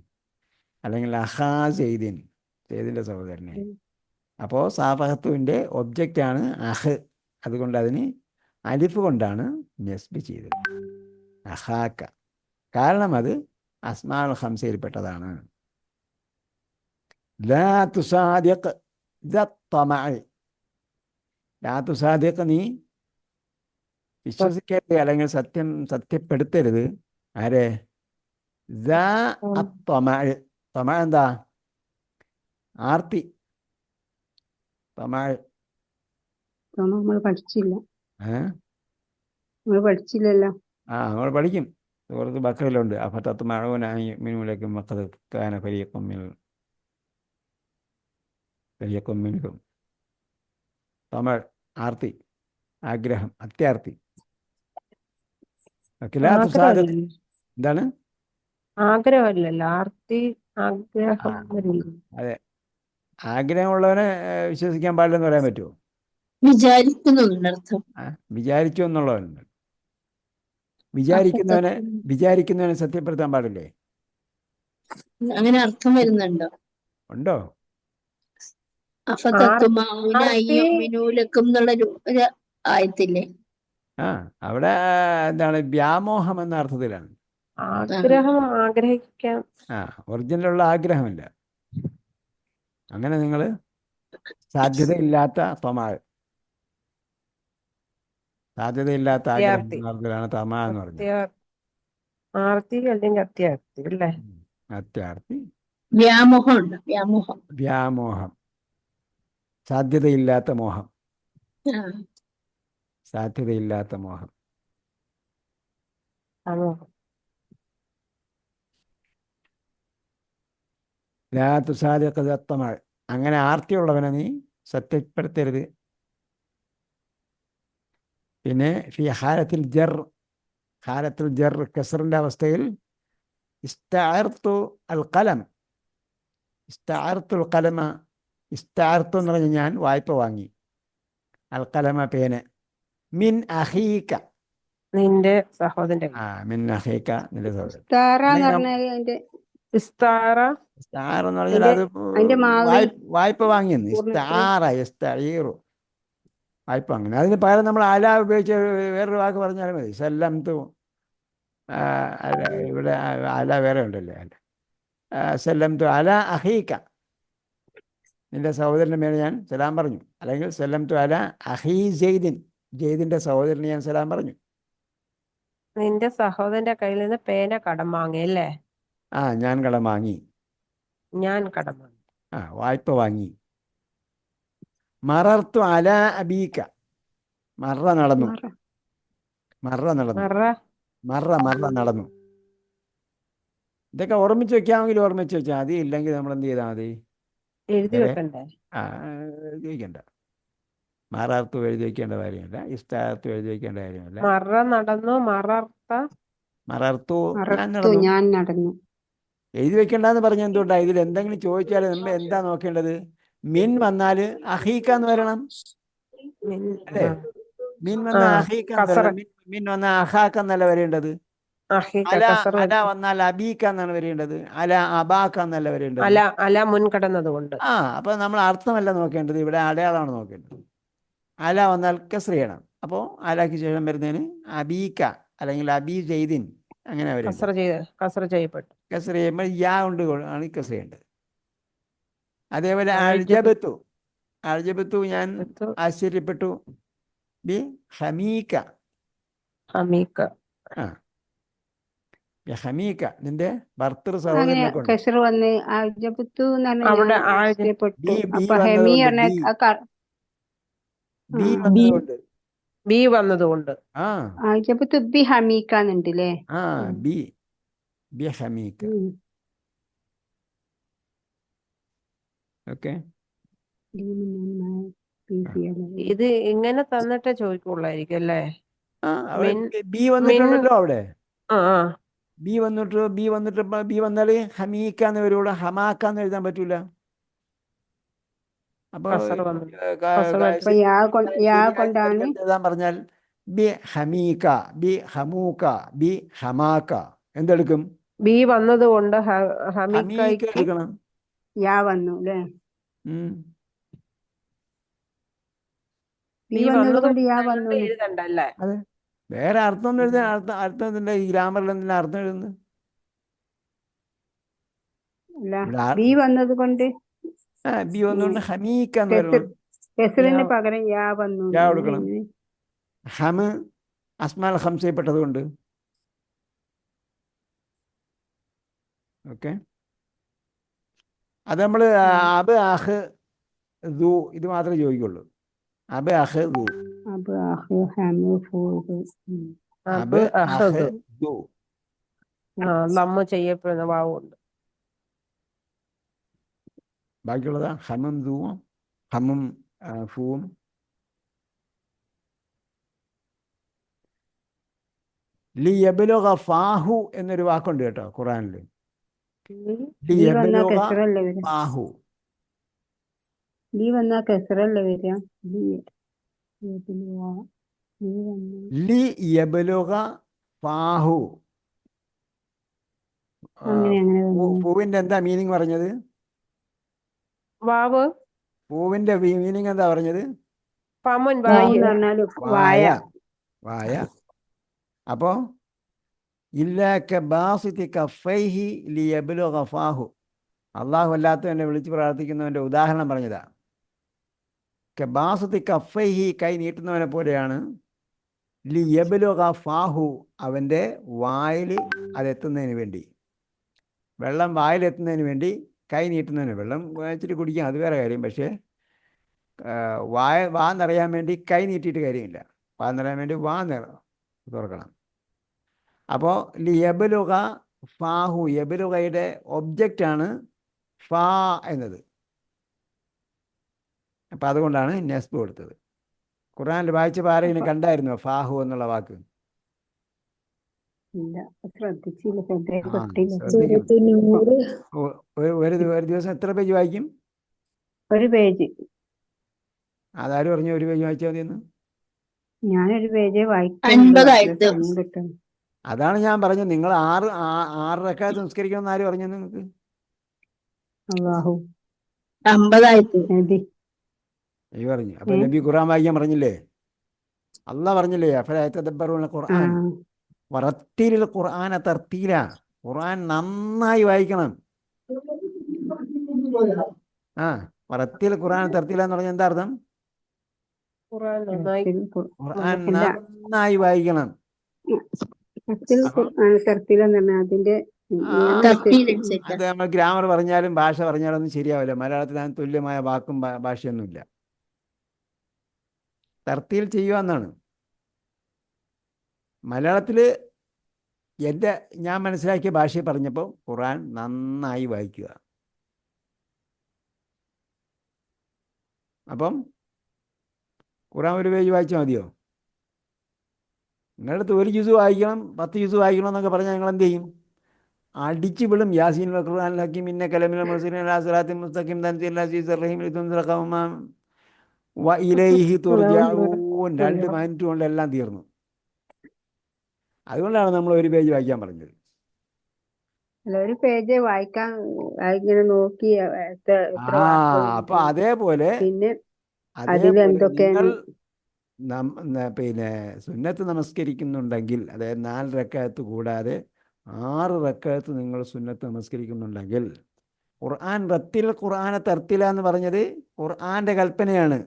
അല്ലെങ്കിൽ അഹാ സെയ്ദിൻ, സെയ്ദിൻ്റെ സഹോദരനെ. അപ്പോൾ സാഫഹത്തുവിൻ്റെ ഒബ്ജക്റ്റാണ് അഹ്. അതുകൊണ്ട് അതിന് അലിഫ് കൊണ്ടാണ് നെസ്ബ് ചെയ്തത്, അഹാക്ക. കാരണം അത് അസ്മാഉൽ ഖംസയിൽപ്പെട്ടതാണ്. ലാ തുസാദിഖ് ദത്തമഅ. ലാ തുസാദിഖ്, നീ വിശ്വസിക്കരുത് അല്ലെങ്കിൽ സത്യപ്പെടുത്തരുത്. ആരെ? തമഅ. തമഅ എന്താ? ആർത്തി. തമഅ നമ്മൾ പഠിച്ചില്ല. നമ്മൾ പഠിച്ചില്ലല്ലോ. നമ്മൾ പഠിക്കും. സൂറത്ത് ബഖറയിലുണ്ട്. അഫതത്മഊന അൻ യുഅ്മിനൂ ലക്കും വഖദ് കാന ഫരീഖും മിൻഹും. തമഅ, ആർത്തി, ആഗ്രഹം, അത്യാർത്തി. എന്താണ്? ആഗ്രഹമല്ലല്ലോ, ആർത്തി, ആഗ്രഹം. അതെ, ആഗ്രഹമുള്ളവനെ വിശ്വസിക്കാൻ പാടില്ലെന്ന് പറയാൻ പറ്റുമോ? വിചാരിച്ചു എന്നുള്ളവനുണ്ട്. വിചാരിക്കുന്നവനെ സത്യപ്പെടുത്താൻ പാടില്ലേ? അങ്ങനെ അർത്ഥം വരുന്നുണ്ടോ? ഉണ്ടോ? ഒരു ആയത്തില്ലേ? അവിടെ എന്താണ്? വ്യാമോഹം എന്ന അർത്ഥത്തിലാണ്. ആഗ്രഹം, ആഗ്രഹിക്കാം. ഒറിജിനലുള്ള ആഗ്രഹമില്ല. അങ്ങനെ നിങ്ങൾ സാധ്യതയില്ലാത്ത തമാ, സാധ്യതയില്ലാത്ത ആഗ്രഹത്തിലാണ് തമാ എന്ന് പറഞ്ഞത്. ആർത്തി അല്ലെങ്കിൽ അത്യാർത്തി അല്ലേ? അത്യാർത്തി, വ്യാമോഹം, സാധ്യതയില്ലാത്ത മോഹം. സാധ്യതയില്ലാത്ത മോഹം. ലാ തുസാദിഖ് ദത്തമഅ. അങ്ങനെ ആർത്തിയുള്ളവനെ നീ സത്യപ്പെടുത്തരുത്. പിന്നെ ഫി ഹാലത്തിൽ ജർ, ഹാലത്തിൽ ജർ കസറിൻ്റെ അവസ്ഥയിൽ ഇസ്തഅർതു അൽ ഖലം. ഇസ്തഅർത്തുൽ ഖലമ. ഇസ്തഅർതു എന്ന് പറഞ്ഞാൽ ഞാൻ വായ്പ വാങ്ങി. അൽ ഖലമ, പേന. മിൻ അഖീക, നിന്റെ സഹോദരൻ. മിൻ അഖീക, നിന്റെ സഹോദരൻ. ഇസ്താറ എന്ന് പറഞ്ഞാൽ അത് വായ്പ വാങ്ങിയെന്ന്. ഇസ്തആറ യസ്തഈറു. വായ്പ അങ്ങനെ. അതിന് പകരം നമ്മൾ അല ഉപയോഗിച്ച് വേറൊരു വാക്ക് പറഞ്ഞാൽ മതി. സല്ലംതു. അല ഇവിടെ അല വേറെ ഉണ്ടല്ലേ. അല സല്ലംതു അല അഹീക, നിന്റെ സഹോദരൻ്റെ മേലെ ഞാൻ സലാം പറഞ്ഞു. അല്ലെങ്കിൽ സല്ലംതു അല അഹീ ജെയ്ദിൻ, ജെയ്ദിൻ്റെ സഹോദരന് ഞാൻ സലാം പറഞ്ഞു. നിന്റെ സഹോദരന്റെ കയ്യിൽ നിന്ന് പേന കടം വാങ്ങി അല്ലേ? ഞാൻ കടം വാങ്ങി. ഞാൻ കടം വാങ്ങി. വായ്പ വാങ്ങി. മറർത്തു അല അബീക്ക, മറ നടന്നു. മറ മറ നടന്നു. മറ മറ നടന്നു. ഇതൊക്കെ ഓർമ്മിച്ച് വെക്കാമെങ്കിൽ ഓർമ്മിച്ച് വെച്ചാൽ മതി. ഇല്ലെങ്കിൽ നമ്മൾ എന്ത് ചെയ്താൽ മതി? എഴുതി വേറെ വെക്കണ്ടേ? എഴുതി വയ്ക്കണ്ട. മാറാർത്തു എഴുതി വയ്ക്കേണ്ട കാര്യമില്ല. ഇസ്താർത്തു എഴുതി വയ്ക്കേണ്ട കാര്യമില്ല. മറ നടന്നു, മറർത്ത മറർത്തു ഞാൻ മറത്തു നടന്നു. ഞാൻ നടന്നു. എഴുതി വെക്കേണ്ടെന്ന് പറഞ്ഞ എന്തുകൊണ്ടാണ്? ഇതിൽ എന്തെങ്കിലും ചോദിച്ചാൽ നമ്മൾ എന്താ നോക്കേണ്ടത്? മിൻ വന്നാൽ അഹീക്ക എന്ന് വരണം അല്ലേ? മിൻ വന്ന അഹീക്ക എന്ന് കസറ. വരണം. മിൻ വന്ന അഹാക്ക എന്നല്ല വരേണ്ടത്. അഹീക്ക അല കസറ അല വന്നാൽ അബീക്ക എന്നാണ് വരേണ്ടത്. അല അബാക്ക എന്നല്ല വരേണ്ടത്. അല മുൻകടന്നത് കൊണ്ട്. അപ്പൊ നമ്മൾ അർത്ഥമല്ല നോക്കേണ്ടത്, ഇവിടെ അടയാളമാണ് നോക്കേണ്ടത്. അല വന്നാൽ കസ്ര ചെയ്യണം. അപ്പോൾ അലാക്ക് ശേഷം വരുന്നതിന് അബീക്ക അല്ലെങ്കിൽ അബീ ജെയ്ദിൻ അങ്ങനെ വരേണ്ടത്. കസറ ചെയ്യപ്പെട്ടു. കസ്ര ചെയ്യുമ്പോൾ യാ കൊണ്ട് ആണ് കസ്ര ചെയ്യേണ്ടത്. അതേപോലെ അഅ്ജബതു. അഅ്ജബതു ഞാൻ ആശ്ചര്യപ്പെട്ടു. ബി ഹമീക്ക. ഹമീക്ക. ഹമീക്ക നിന്റെ ഭർത്തൃ അങ്ങനെ സഹോദരനെ കൊണ്ട്. കസർ വന്ന് അജബത്തു എന്ന് അവിടെ പറഞ്ഞാൽ ആശ്ചര്യപ്പെട്ടു. ബി അപ്പൊ ഹെമി വന്നതുകൊണ്ട്. ബി വന്നതുകൊണ്ട്. അജബത്തു ബി ഹമീക്കാന്നുണ്ട് അല്ലേ? ബി ഹമീക്ക. ഓക്കെ. ഇത് ഇങ്ങനെ തന്നിട്ടേ ചോദിക്കുള്ളായിരിക്കും അല്ലേ? ബി വന്നിട്ടുണ്ടല്ലോ അവിടെ. ബി വന്നിട്ട് ബി വന്നാൽ ഹമീക്ക എന്ന് വരുള്ളൂ. ഹമാക്ക എന്ന് എഴുതാൻ പറ്റൂല. അപ്പൊ എഴുതാൻ പറഞ്ഞാൽ ബി ഹമീക്ക, ബി ഹമൂക്ക, ബി ഹമാക്ക എന്തെടുക്കും? ബി വന്നത് കൊണ്ട് ഹമീക്ക എടുക്കണം. യാ വന്നു അല്ലേ? ബി വന്നതുകൊണ്ട് യാ വന്നു എഴുതണ്ടല്ലേ? അതെ, വേറെ അർത്ഥം ഒന്നും എഴുതാൻ അർത്ഥം എന്തിനാ ഈ ഗ്രാമറിൽ എന്തിനാ അർത്ഥം എഴുതുന്നത്? ബി വന്നത് കൊണ്ട് ബി വന്നുകൊണ്ട് ഹമീക്ക എന്ന് പറയണം. പകരം യാ വന്നു. യാ കൊടുക്കണം. ഹമ് അസ്മാൽ ഹംസയിൽപ്പെട്ടത് കൊണ്ട്. ഓക്കെ. അത് നമ്മൾ അബ് അഹ് ദു ഇത് മാത്രമേ ചോദിക്കുള്ളൂ. അബ് അഹ് ദു. അബ് അഹ് ഹമു ഫു അബ് അഹ് ദു. നമ്മ ചെയ്യപ്പെടുന്ന വാവുണ്ട്. ബാക്കിയുള്ളതാ ഹമും ദുവും ഹമും ഫുവും. ലിയബ്ലുഗ ഫാഹു എന്നൊരു വാക്കുണ്ട് കേട്ടോ ഖുറാനിൽ. ലിയബ്ലുഗ ഫാഹു. ലി വന്നാ കസറല്ലേ വരിക? ലിയബ്ലുഗ ഫാഹു. പൂവിന്റെ എന്താ മീനിങ് പറഞ്ഞത്? വാവ്. പൂവിന്റെ മീനിങ് എന്താ പറഞ്ഞത്? വായ. വായ. അപ്പോ അള്ളാഹു അല്ലാത്തവനെ വിളിച്ച് പ്രാർത്ഥിക്കുന്നവന്റെ ഉദാഹരണം പറഞ്ഞതാ. കബാസുത്തി കഫൈഹി കൈ നീട്ടുന്നവനെ പോലെയാണ്. ലിയബ്ലുഗ ഫാഹു അവന്റെ വായിൽ അതെത്തുന്നതിന് വേണ്ടി, വെള്ളം വായിലെത്തുന്നതിന് വേണ്ടി കൈ നീട്ടുന്നതിന്. വെള്ളം വായിച്ചിട്ട് കുടിക്കാം, അത് വേറെ കാര്യം. പക്ഷേ വാ നിറയാൻ വേണ്ടി കൈ നീട്ടിയിട്ട് കാര്യമില്ല. വാ നിറയാൻ വേണ്ടി തുറക്കണം. അപ്പോൾ ലിയബ്ലുഗ ഫാഹു, യബ്ലുഗയുടെ ഒബ്ജക്റ്റാണ് ഫാ എന്നത്. അപ്പം അതുകൊണ്ടാണ് നെസ്ബ് കൊടുത്തത്. ഖുർആനിൽ വായിച്ചപ്പോൾ ആരെങ്കിലും കണ്ടായിരുന്നോ ഫാഹു എന്നുള്ള വാക്ക്? ഒരു ദിവസം എത്ര പേജ് വായിക്കും? ഒരു പേജ്. അതാരും പറഞ്ഞു ഒരു പേജ് വായിച്ചാൽ മതിയെന്ന്? ഞാനൊരു പേജേ വായിക്കും. അതാണ് ഞാൻ പറഞ്ഞത്. നിങ്ങൾ 6 റക്അത്ത് നിസ്കരിക്കണം ആര് പറഞ്ഞു നിങ്ങൾക്ക്? അല്ലാഹു 50 ഈ പറഞ്ഞു. അപ്പൊ ഏ നബി ഖുർആൻ വായിക്കാൻ പറഞ്ഞില്ലേ? അള്ളാഹ് പറഞ്ഞില്ലേ അഫലാ യതദബ്ബറൂന ആ ഖുർആൻ വറത്തിലിൽ ഖുർആന തർത്തീല. ഖുർആൻ നന്നായി വായിക്കണം. ആ വറത്തിൽ ഖുർആൻ തർത്തീല എന്ന് പറഞ്ഞാൽ എന്താ അർത്ഥം? ഖുർആൻ നന്നായി ഖുർആൻ അല്ല നന്നായി വായിക്കണം. അപ്പം തർത്തിലെന്ന് പറഞ്ഞാൽ അതിന്റെ ആ നിയമം അനുസരിച്ച് തർത്തീലനുസരിച്ചാ. അത് നമ്മൾ ഗ്രാമർ പറഞ്ഞാലും ഭാഷ പറഞ്ഞാലും ഒന്നും ശരിയാവില്ല. മലയാളത്തിൽ അതിന് തുല്യമായ വാക്കും ഭാഷയൊന്നുമില്ല. തർത്തീൽ ചെയ്യുക എന്നാണ് മലയാളത്തിൽ. ഞാൻ മനസ്സിലാക്കിയ ഭാഷയെ പറഞ്ഞപ്പോൾ ഖുർആൻ നന്നായി വായിക്കുക. അപ്പം ഖുർആൻ ഒരു പേജ് വായിച്ചാൽ മതിയോ? നിങ്ങളുടെ അടുത്ത് ഒരു ജ്യൂസ് വായിക്കണം 10 ജ്യൂസ് വായിക്കണം എന്നൊക്കെ പറഞ്ഞാൽ നിങ്ങൾ എന്ത് ചെയ്യും? അടിച്ചു വിടും. യാസീൻ ഖുർആൻ ഹക്കീം ഇന്ന കലമിന മുസ്ലിം സിറാത്തിൽ മുസ്തഖീം തൻസീൽ അസീസ് റഹീം ലിതുൻസിറ ഖൗമൻ വ ഇലൈഹി തുർജഊൻ. 2 മിനിറ്റ് കൊണ്ട് എല്ലാം തീർന്നു. അതുകൊണ്ടാണ് നമ്മൾ ഒരു പേജ് വായിക്കാൻ പറഞ്ഞത്. അല്ല, ഒരു പേജ് വായിക്കാൻ ഇങ്ങനെ നോക്കി എത്ര ആ വാക്കുകളുണ്ട് അപ്പൊ അതേപോലെ പിന്നെ അതിൽ നിങ്ങൾ എന്തൊക്കെയാണ് പിന്നെ സുന്നത്ത് നമസ്കരിക്കുന്നുണ്ടെങ്കിൽ, അതായത് 4 റക്അത്ത് കൂടാതെ 6 റക്അത്ത് നിങ്ങൾ സുന്നത്ത് നമസ്കരിക്കുന്നുണ്ടെങ്കിൽ, ഖുർആൻ റത്തിൽ ഖുർആനെ തർത്തില എന്ന് പറഞ്ഞത് ഖുർആന്റെ കൽപ്പനയാണ്.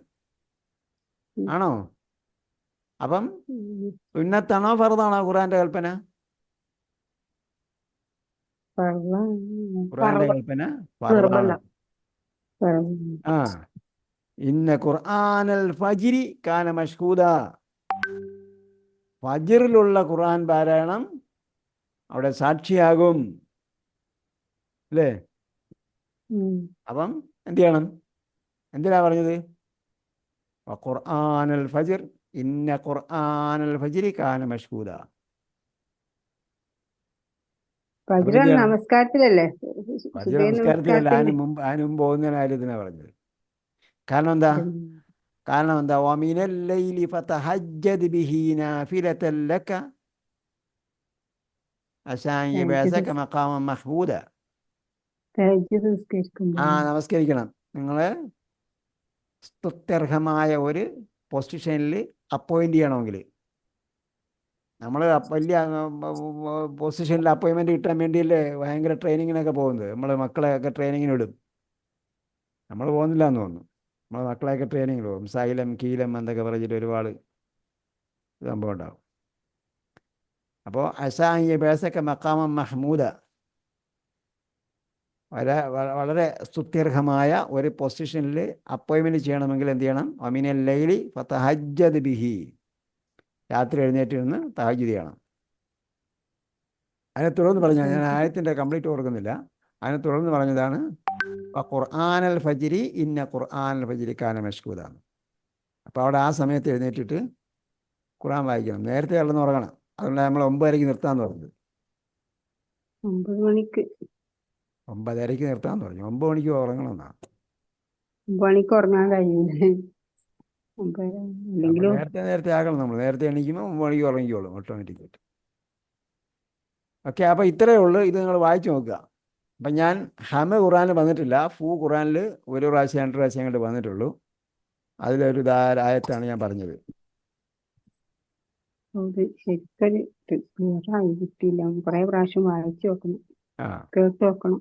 ആണോ? അപ്പം സുന്നത്താണോ ഫർദാണോ ഖുർആന്റെ കൽപ്പന? ഖുർആന്റെ കൽപ്പന ഫർദാണ്. ആ ഇന്ന ഖുർആനൽ ഫജ്രി കാന മഷ്ഹൂദ. ഫജ്റിലുള്ള ഖുർആൻ പാരായണം അവിടെ സാക്ഷിയാകും. അല്ലേ? അപ്പം എന്ത് ചെയ്യണം? എന്തിനാ പറഞ്ഞത്? ഖുർആനൽ ഫജ്ർ ഇന്ന ഖുർആനൽ ഫജ്രി കാന മഷ്ഹൂദ. അപ്പൊ എന്ത് ചെയ്യണം? നമസ്കാരത്തിലല്ലേ? ഫജ്ർ നമസ്കാരത്തിലല്ല, അതിന് മുമ്പ് പോകുന്നതിന് കാര്യത്തിനാണ് പറഞ്ഞത്. കാരണം എന്താ? വമിനൽ ലൈലി ഫതഹജ്ജദ് ബിഹി നാഫിലതൻ ലക അസാ അൻ യബഅസക മഖാമൻ മഹ്മൂദ. നമസ്കരിക്കണം. നിങ്ങളെ സ്തുത്യർഹമായ ഒരു പൊസിഷനിൽ അപ്പോയിന്റ് ചെയ്യണമെങ്കിൽ, നമ്മൾ വലിയ പൊസിഷനിൽ അപ്പോയിൻമെൻറ്റ് കിട്ടാൻ വേണ്ടിയല്ലേ ഭയങ്കര ട്രെയിനിങ്ങിനൊക്കെ പോകുന്നത്. നമ്മൾ മക്കളെയൊക്കെ ട്രെയിനിങ്ങിന് വിടും. നമ്മൾ പോകുന്നില്ല എന്ന് തോന്നുന്നു. നമ്മൾ മക്കളെയൊക്കെ ട്രെയിനിങ്ങിന് പോകും. സൈലം കീലം എന്നൊക്കെ പറഞ്ഞിട്ട് ഒരുപാട് സംഭവം ഉണ്ടാകും. അപ്പോൾ അസായ ബേസക്ക മക്കാമം മഹ്മൂദ, വളരെ സ്തുത്യർഹമായ ഒരു പൊസിഷനിൽ അപ്പോയിൻമെൻറ്റ് ചെയ്യണമെങ്കിൽ എന്ത് ചെയ്യണം? അമിനൽ ലൈലി ഫതഹജ്ജദ് ബിഹി, രാത്രി എഴുന്നേറ്റ് നിന്ന് തഹജ്ജുദ് ചെയ്യണം. അതിനെ തുടർന്ന് പറഞ്ഞാൽ, ഞാൻ ആയത്തിൻ്റെ കംപ്ലീറ്റ് ഓർക്കുന്നില്ല, അതിനെ തുടർന്ന് പറഞ്ഞതാണ് ഖുർആനൽ ഫജ്രി ഇന്ന ഖുർആനൽ ഫജ്രി കാന മഷ്ഹൂദാണ്. അപ്പോൾ അവിടെ ആ സമയത്ത് എഴുന്നേറ്റിട്ട് ഖുർആൻ വായിക്കണം. നേരത്തെ കിടന്ന് ഉറങ്ങണം. അതുകൊണ്ട് നമ്മൾ 9:30 നിർത്താമെന്ന് പറഞ്ഞത്. 9 മണിക്ക് 9:30 നിർത്താമെന്ന് പറഞ്ഞു. 9 മണിക്ക് ഉറങ്ങണമെന്നാണ്. 9 മണിക്ക് ഉറങ്ങാൻ കഴിയൂലേ? അപ്പോൾ അല്ലെങ്കിലും നേരത്തെ ആകണം. നമ്മൾ നേരത്തെ എണീക്കുമ്പോൾ 9 മണിക്ക് ഉറങ്ങിക്കോളും ഓട്ടോമാറ്റിക്കായിട്ട്. ഓക്കെ, അപ്പോൾ ഇത്രയേ ഉള്ളൂ. ഇത് നിങ്ങൾ വായിച്ചു നോക്കുക. അപ്പം ഞാൻ ഖുർആനിൽ വന്നിട്ടില്ല. ഖുർആനിൽ 1 പ്രാവശ്യം 2 പ്രാവശ്യം കണ്ട് വന്നിട്ടുള്ളൂ. അതിലൊരു ആയത്താണ് ഞാൻ പറഞ്ഞത്. അത് ശരിക്കൊരു ക്ലിയറായി കിട്ടിയില്ല. കുറെ പ്രാവശ്യം വായിച്ചു നോക്കണം, കേട്ട് നോക്കണം.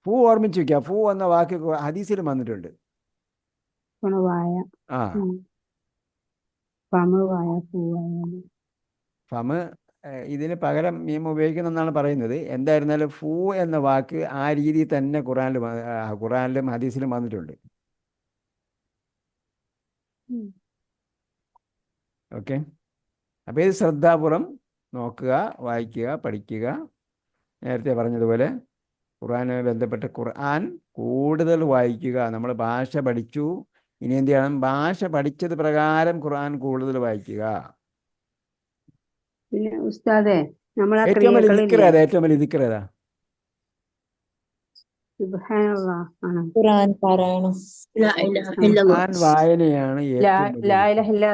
ഓർമ്മിച്ച് വെക്കുക. എന്ന വാക്ക് ഹദീസിലും വന്നിട്ടുണ്ട്. വായ വായ പൂവായ ഫമ് ഇതിന് പകരം മീം ഉപയോഗിക്കുന്നെന്നാണ് പറയുന്നത്. എന്തായിരുന്നാലും എന്ന വാക്ക് ആ രീതിയിൽ തന്നെ ഖുറാനിലും ഹദീസിലും വന്നിട്ടുണ്ട്. ഓക്കെ, അപ്പോൾ ഇത് ശ്രദ്ധാപൂർവം നോക്കുക, വായിക്കുക, പഠിക്കുക. നേരത്തെ പറഞ്ഞതുപോലെ ഖുർആനുമായി ബന്ധപ്പെട്ട് ഖുർആൻ കൂടുതൽ വായിക്കുക. നമ്മൾ ഭാഷ പഠിച്ചു, ഇനി എന്ത് ചെയ്യണം? ഭാഷ പഠിച്ചത് പ്രകാരം ഖുർആൻ കൂടുതൽ വായിക്കുക. പിന്നെ ഉസ്താദേ, നമ്മളെ ഏറ്റവും വലിയ ദിക്ർ ഏതാ? സുബ്ഹാനല്ലാഹ് ആണ്. ഖുർആൻ പാരായണം. ലാ ഇലാഹ ഇല്ലല്ലാഹ്. ഖുർആൻ വായനയാണ് ഏറ്റവും വലിയ ലാ ഇലാഹ ഇല്ല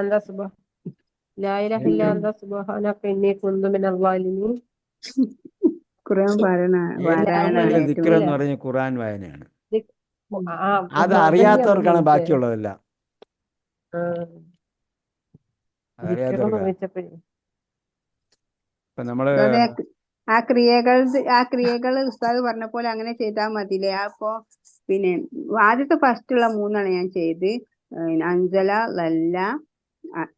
അന്ത സുബ്ഹാനക ഇന്നി കുന്തു മിനൽ ളാലിമീൻ. ഖുർആൻ പാരായണമാണ് ഏറ്റവും ദിക്ർ എന്ന് പറഞ്ഞ ഖുർആൻ വായനയാണ്. ആ അത് അറിയാത്തവർക്കാണ് ബാക്കിയുള്ളതല്ല. അതറിയാത്തവർക്കാ. ചോദിച്ചപ്പോഴേ ഇപ്പം നമ്മള് അതെ, ആ ക്രിയകൾ ഉസ്താദ് പറഞ്ഞ പോലെ അങ്ങനെ ചെയ്താൽ മതില്ലേ? അപ്പൊ പിന്നെ ആദ്യത്തെ ഫസ്റ്റുള്ള മൂന്നാണ് ഞാൻ ചെയ്ത്. അഞ്ചല ലല്ല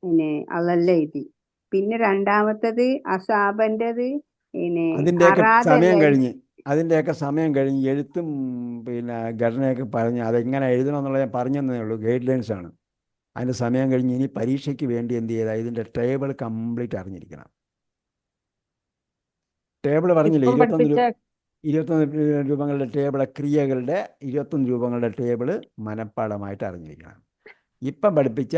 പിന്നെ അലല്ല എഴുതി. പിന്നെ രണ്ടാമത്തത് അസാബന്റേത് പിന്നെ അതിൻ്റെയൊക്കെ സമയം അറാദല്ല. കഴിഞ്ഞ് എഴുത്തും പിന്നെ ഘടനയൊക്കെ പറഞ്ഞ് അതെങ്ങനെ എഴുതണം എന്നുള്ളത് ഞാൻ പറഞ്ഞതന്നേ ഉള്ളൂ. ഗൈഡ് ലൈൻസ് ആണ്. അതിൻ്റെ സമയം കഴിഞ്ഞ് ഇനി പരീക്ഷയ്ക്ക് വേണ്ടി എന്ത് ചെയ്താൽ ഇതിൻ്റെ ടേബിൾ കംപ്ലീറ്റ് അറിഞ്ഞിരിക്കണം. ടേബിൾ പറഞ്ഞില്ലേ, ഇപ്പം പഠിപ്പിച്ച 21 രൂപങ്ങളുടെ ടേബിൾ, ക്രിയകളുടെ 21 രൂപങ്ങളുടെ ടേബിൾ മനഃപ്പാടമായിട്ട് അറിഞ്ഞിരിക്കണം. ഇപ്പം പഠിപ്പിച്ച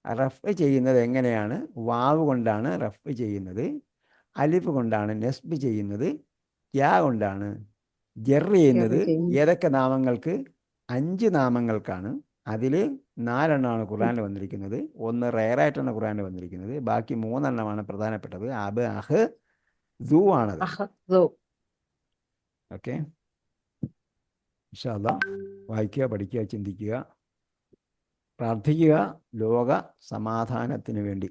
റഫ് ചെയ്യുന്നത് എങ്ങനെയാണ്, വാവ് കൊണ്ടാണ് റഫ് ചെയ്യുന്നത്, അലിഫ് കൊണ്ടാണ് നെസ്ബ് ചെയ്യുന്നത്, യാ കൊണ്ടാണ് ജർ ചെയ്യുന്നത്, ഏതൊക്കെ നാമങ്ങൾക്ക് 5 നാമങ്ങൾക്കാണ്. അതിൽ 4 എണ്ണമാണ് ഖുർആനിൽ വന്നിരിക്കുന്നത്, 1 റെയറായിട്ടാണ് ഖുർആനിൽ വന്നിരിക്കുന്നത്, ബാക്കി 3 എണ്ണമാണ് പ്രധാനപ്പെട്ടത്. അബ് അഹ് സൂ ആണത്. ഓക്കെ, ഇൻഷാ അല്ലാഹ് വായിക്കുക, പഠിക്കുക, ചിന്തിക്കുക, പ്രാർത്ഥിക്കുക ലോക സമാധാനത്തിന് വേണ്ടി.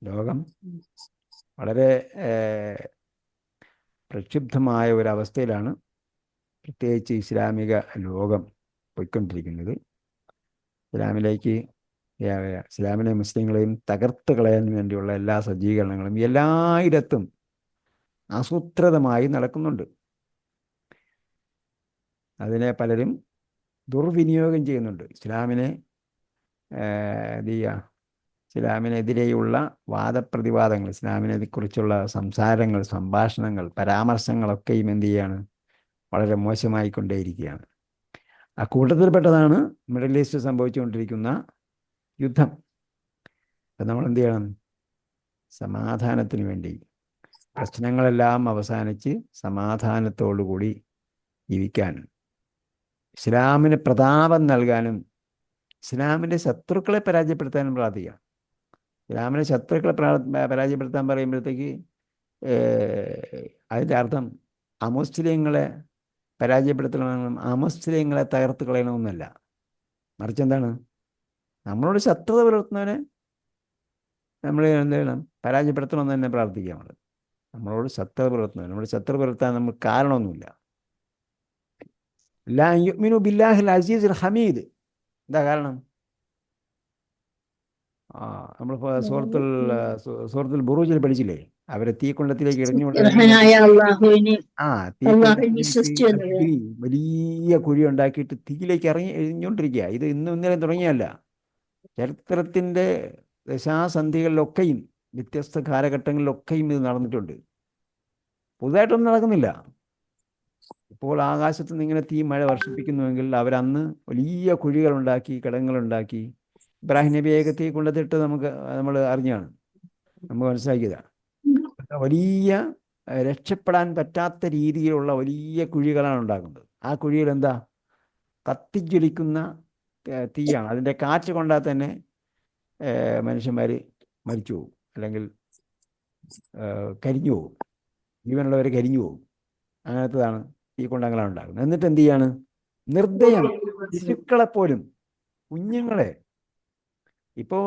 ലോകം വളരെ പ്രക്ഷുബ്ധമായ ഒരവസ്ഥയിലാണ് പ്രത്യേകിച്ച് ഇസ്ലാമിക ലോകം പോയിക്കൊണ്ടിരിക്കുന്നത്. ഇസ്ലാമിലെ മുസ്ലിങ്ങളെയും തകർത്ത് കളയാൻ വേണ്ടിയുള്ള എല്ലാ സജ്ജീകരണങ്ങളും എല്ലായിടത്തും ആസൂത്രിതമായി നടക്കുന്നുണ്ട്. അതിനെ പലരും ദുർവിനിയോഗം ചെയ്യുന്നുണ്ട്. ഇസ്ലാമിനെതിരെയുള്ള വാദപ്രതിവാദങ്ങൾ, ഇസ്ലാമിനെക്കുറിച്ചുള്ള സംസാരങ്ങൾ, സംഭാഷണങ്ങൾ, പരാമർശങ്ങളൊക്കെയും എന്ത് ചെയ്യാണ്, വളരെ മോശമായിക്കൊണ്ടേയിരിക്കുകയാണ്. ആ കൂട്ടത്തിൽപ്പെട്ടതാണ് മിഡിൽ ഈസ്റ്റ് സംഭവിച്ചുകൊണ്ടിരിക്കുന്ന യുദ്ധം. അപ്പം നമ്മൾ എന്ത് ചെയ്യണം? സമാധാനത്തിന് വേണ്ടി പ്രശ്നങ്ങളെല്ലാം അവസാനിച്ച് സമാധാനത്തോടുകൂടി ജീവിക്കാൻ, ഇസ്ലാമിന് പ്രതാപം നൽകാനും ഇസ്ലാമിൻ്റെ ശത്രുക്കളെ പരാജയപ്പെടുത്താനും പ്രാർത്ഥിക്കാം. ഇസ്ലാമിൻ്റെ ശത്രുക്കളെ പരാജയപ്പെടുത്താൻ പറയുമ്പോഴത്തേക്ക് അതിൻ്റെ അർത്ഥം അമുസ്ലിങ്ങളെ പരാജയപ്പെടുത്തണമെന്നും അമുസ്ലിങ്ങളെ തകർത്ത് കളയണമെന്നല്ല. മറിച്ച് എന്താണ്, നമ്മളോട് ശത്രുത പുലർത്തുന്നവനെ നമ്മൾ എന്ത് ചെയ്യണം? പരാജയപ്പെടുത്തണമെന്ന് തന്നെ പ്രാർത്ഥിക്കാം. നമ്മളോട് ശത്രുത പുലർത്തുന്നവൻ, നമ്മുടെ ശത്രു പുലർത്താൻ നമുക്ക് കാരണമൊന്നുമില്ല. ലാ യുഅ്മിനു ബില്ലാഹിൽ അസീസിൽ ഹമീദ്. എന്താ കാരണം? നമ്മൾ സൂറത്തുൽ ബുറൂജിൽ പഠിച്ചില്ലേ, അവരെ തീക്കുണ്ടത്തിലേക്ക് വലിയ കുഴി ഉണ്ടാക്കിയിട്ട് തീയിലേക്ക് എറിഞ്ഞുകൊണ്ടിരിക്കുക. ഇത് ഇന്നും ഇന്നലെ തുടങ്ങിയല്ല. ചരിത്രത്തിൻ്റെ ദശാസന്ധികളിലൊക്കെയും വ്യത്യസ്ത കാലഘട്ടങ്ങളിലൊക്കെയും ഇത് നടന്നിട്ടുണ്ട്. പുതുതായിട്ടൊന്നും നടക്കുന്നില്ല. ഇപ്പോൾ ആകാശത്ത് നിന്ന് ഇങ്ങനെ തീ മഴ വർഷിപ്പിക്കുന്നുവെങ്കിൽ അവരന്ന് വലിയ കുഴികളുണ്ടാക്കി, കിടങ്ങളുണ്ടാക്കി. ഇബ്രാഹിം നബിയൊക്കെ തീ കൊണ്ടെത്തിട്ട് നമ്മൾ അറിഞ്ഞാണ്, നമുക്ക് മനസ്സിലാക്കിയതാണ്. വലിയ രക്ഷപ്പെടാൻ പറ്റാത്ത രീതിയിലുള്ള വലിയ കുഴികളാണ് ഉണ്ടാക്കുന്നത്. ആ കുഴിയിൽ എന്താ? കത്തിജ്വലിക്കുന്ന തീയാണ്. അതിൻ്റെ കാറ്റ് കൊണ്ടാൽ തന്നെ മനുഷ്യന്മാർ മരിച്ചു പോകും, അല്ലെങ്കിൽ കരിഞ്ഞു പോകും, ജീവനുള്ളവർ കരിഞ്ഞു പോകും. അങ്ങനത്തതാണ് ഈ കുണ്ടങ്ങളാണ് ഉണ്ടാകുന്നത്. എന്നിട്ട് എന്ത് ചെയ്യാണ്? നിർദ്ദയം ശിശുക്കളെപ്പോലും, കുഞ്ഞുങ്ങളെ ഇപ്പോൾ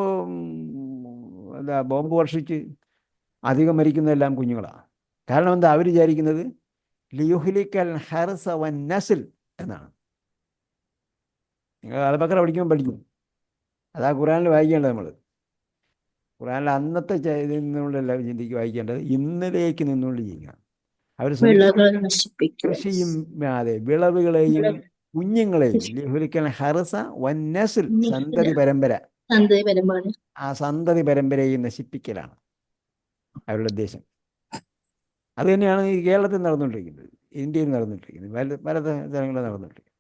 എന്താ ബോംബ് വർഷിച്ച് അധികം മരിക്കുന്നതെല്ലാം കുഞ്ഞുങ്ങളാണ്. കാരണം എന്താ? അവർ വിചാരിക്കുന്നത് ലിയുഹ്ലിക്കൽ ഹർസ വൻ നസ്ൽ എന്നാണ്. നിങ്ങൾ അൽബക്കറ പഠിക്കും. അതാ ഖുർആനിൽ വായിക്കേണ്ടത്. നമ്മൾ ഖുർആനിൽ അന്നത്തെ ഇതിൽ നിന്നുകൊണ്ടല്ല വായിക്കേണ്ടത്, ഇന്നലേക്ക് നിന്നുകൊണ്ട് ചെയ്യുക. അവർ കൃഷിയും വിളവുകളെയും കുഞ്ഞുങ്ങളെയും ലിയുഹ്ലിക്കൽ ഹർസ വൻ നസ്ൽ, സന്തതി പരമ്പര, ആ സന്തതി പരമ്പരയെ നശിപ്പിക്കലാണ് അവരുടെ ഉദ്ദേശം. അത് തന്നെയാണ് ഈ കേരളത്തിൽ നടന്നുകൊണ്ടിരിക്കുന്നത്, ഇന്ത്യയിൽ നടന്നുകൊണ്ടിരിക്കുന്നത്, പല സ്ഥലങ്ങളിൽ നടന്നുകൊണ്ടിരിക്കുന്നത്.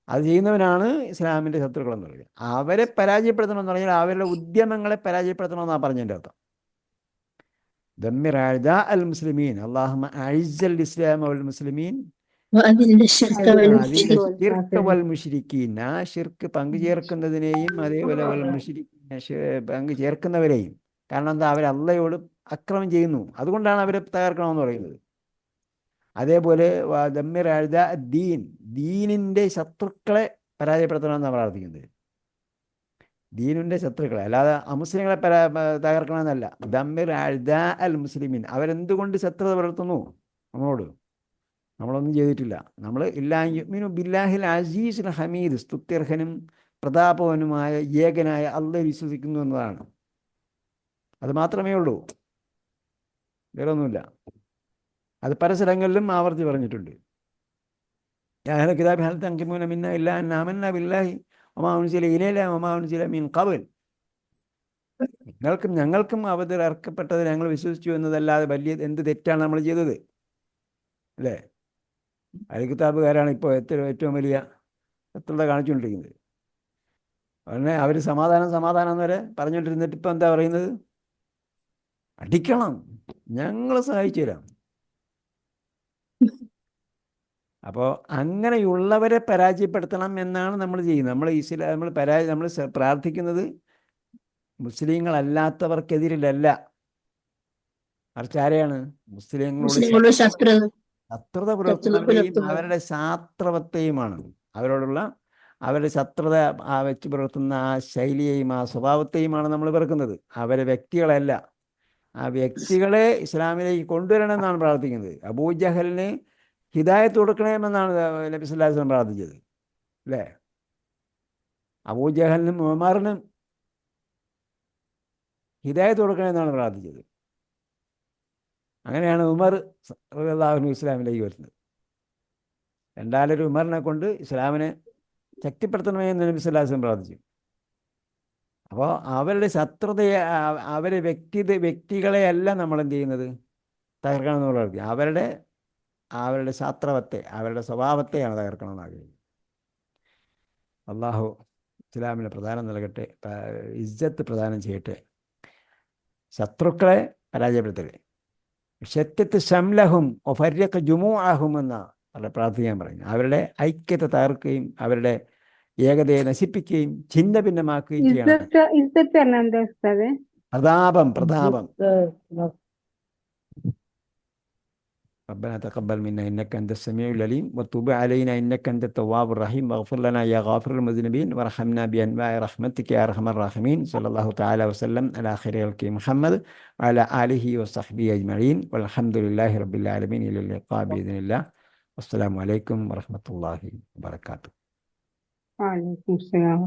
അത് ചെയ്യുന്നവനാണ് ഇസ്ലാമിൻ്റെ ശത്രുക്കളെന്ന് പറയുന്നത്. അവരെ പരാജയപ്പെടുത്തണമെന്ന് പറഞ്ഞാൽ അവരുടെ ഉദ്യമങ്ങളെ പരാജയപ്പെടുത്തണമെന്നാണ് പറഞ്ഞതിൻ്റെ അർത്ഥം. ദമ്മിർ അഅദാ അൽ മുസ്ലിമീൻ, അല്ലാഹുമ്മ അഇസ്സൽ ഇസ്ലാമ വൽ മുസ്ലിമീൻ വൽ മുശ്രിക്കീൻ. ആ ശിർക്ക് പങ്കുചേർക്കുന്നതിനെയും അതേപോലെ പങ്കു ചേർക്കുന്നവരെയും. കാരണം എന്താ? അവർ അള്ളയോട് അക്രമം ചെയ്യുന്നു, അതുകൊണ്ടാണ് അവരെ തകർക്കണമെന്ന് പറയുന്നത്. അതേപോലെ ദമ്മിർ അഅദാ ദീൻ, ദീനിൻ്റെ ശത്രുക്കളെ പരാജയപ്പെടുത്തണമെന്നാണ് പ്രാർത്ഥിക്കുന്നത്. ദീനിൻ്റെ ശത്രുക്കളെ, അല്ലാതെ അമുസ്ലിങ്ങളെ തകർക്കണമെന്നല്ല. ദമ്മിർ അഴ്ദാ അൽ മുസ്ലിമീൻ, അവരെന്തുകൊണ്ട് ശത്രുത പുലർത്തുന്നു നമ്മളോട്? നമ്മളൊന്നും ചെയ്തിട്ടില്ല. നമ്മൾ ഇല്ലാ യുഅ്മിനു ബില്ലാഹിൽ അസീസുൽ ഹമീദ്, സ്തുത്യർഹനും പ്രതാപവനുമായ ഏകനായ അള്ളാഹ് വിശ്വസിക്കുന്നു എന്നതാണ്. അത് മാത്രമേ ഉള്ളൂ, വേറെ ഒന്നുമില്ല. അത് പല സ്ഥലങ്ങളിലും ആവർത്തി പറഞ്ഞിട്ടുണ്ട്. യാ അഹ്ലൽ കിതാബി ഹൽ തൻഖിമൂന മിന്നാ ഇല്ലാ അൻ ആമന്നാ ബില്ലാഹി വമാ ഉൻസില ഇലൈനാ വമാ ഉൻസില മിൻ ഖബൽ. നിങ്ങൾക്കും ഞങ്ങൾക്കും ഇറക്കപ്പെട്ടത് ഞങ്ങൾ വിശ്വസിച്ചു എന്നതല്ലാതെ വലിയ എന്ത് തെറ്റാണ് നമ്മൾ ചെയ്തത്? അല്ലേ? അഹ്ലൽ കിതാബുകാരാണ് ഇപ്പോൾ ഏറ്റവും വലിയ ശത്രുത കാണിച്ചുകൊണ്ടിരിക്കുന്നത്. ഉടനെ അവർ സമാധാനം വരെ പറഞ്ഞുകൊണ്ടിരുന്നിട്ട് ഇപ്പം എന്താ പറയുന്നത്? അടിക്കണം, ഞങ്ങൾ സഹായിച്ചു തരാം. അപ്പോൾ അങ്ങനെയുള്ളവരെ പരാജയപ്പെടുത്തണം എന്നാണ് നമ്മൾ ചെയ്യുന്നത്. നമ്മൾ പ്രാർത്ഥിക്കുന്നത് മുസ്ലിങ്ങളല്ലാത്തവർക്കെതിരിലല്ല, മറിച്ച് ആരെയാണ്? മുസ്ലിങ്ങളോട് മുസ്ലിങ്ങളുടെ ശത്രുത ശത്രുത പുലർത്തുന്നവരെയും പുലർത്തുന്നത്. അവരുടെ ശാസ്ത്രവത്തെയുമാണ്. അവരോടുള്ള അവരുടെ ശത്രുത വെച്ച് പുലർത്തുന്ന ആ ശൈലിയെയും ആ സ്വഭാവത്തെയുമാണ് നമ്മൾ വെറുക്കുന്നത്, അവരെ വ്യക്തികളല്ല. ആ വ്യക്തികളെ ഇസ്ലാമിലേക്ക് കൊണ്ടുവരണമെന്നാണ് പ്രാർത്ഥിക്കുന്നത്. അബൂജഹലിന് ഹിദായത്ത് കൊടുക്കണമെന്നാണ് നബി സല്ലല്ലാഹു അലൈഹി വസല്ലം പ്രാർത്ഥിച്ചത്, അല്ലേ? അബൂജഹലിനും ഉമറിനും ഹിദായത്ത് കൊടുക്കണമെന്നാണ് പ്രാർത്ഥിച്ചത്. അങ്ങനെയാണ് ഉമർ റളിയല്ലാഹു അൻഹു ഇസ്ലാമിലേക്ക് വരുന്നത്. രണ്ടാലൊരു ഉമറിനെ കൊണ്ട് ഇസ്ലാമിനെ ശക്തിപ്പെടുത്തണമെന്ന് നബി സല്ലല്ലാഹു അലൈഹി വസല്ലം പ്രാർത്ഥിച്ചു. അപ്പോൾ അവരുടെ ശത്രുതയെ, അവരെ വ്യക്തികളെയല്ല നമ്മൾ എന്ത് ചെയ്യുന്നത്? തകർക്കണമെന്ന് പ്രാർത്ഥി. അവരുടെ ശാസ്ത്രവത്തെ, അവരുടെ സ്വഭാവത്തെയാണ് തകർക്കണമെന്ന് ആഗ്രഹിക്കുന്നത്. അള്ളാഹു ഇസ്ലാമിന് പ്രധാനം നൽകട്ടെ, ഇസ്സത്ത് പ്രദാനം ചെയ്യട്ടെ, ശത്രുക്കളെ പരാജയപ്പെടുത്തട്ടെ. ഷത്തത്ത് ശംലഹും ഒഫര്യക്ക് ജുമൂഅഹും എന്ന അവരുടെ പ്രാർത്ഥിക്കാൻ പറയുന്നു. അവരുടെ ഐക്യത്തെ തകർക്കുകയും അവരുടെ ഏകതയെ നശിപ്പിക്കുകയും ഛിന്ന ഭിന്നമാക്കുകയും ചെയ്യണം. ഇസ്സത്ത് പറഞ്ഞാ എന്താ ഉസ്താദേ? പ്രതാപം. ربنا تقبل منا إنك أنت السميع العليم وتوب علينا إنك أنت التواب الرحيم واغفر لنا يا غافر المذنبين وارحمنا بأنواع رحمتك يا أرحم الراحمين. صلى الله تعالى وسلم على خير خلق محمد وعلى آله وصحبه أجمعين والحمد لله رب العالمين. إلى اللقاء بإذن الله. والسلام عليكم ورحمة الله وبركاته. وعليكم السلام.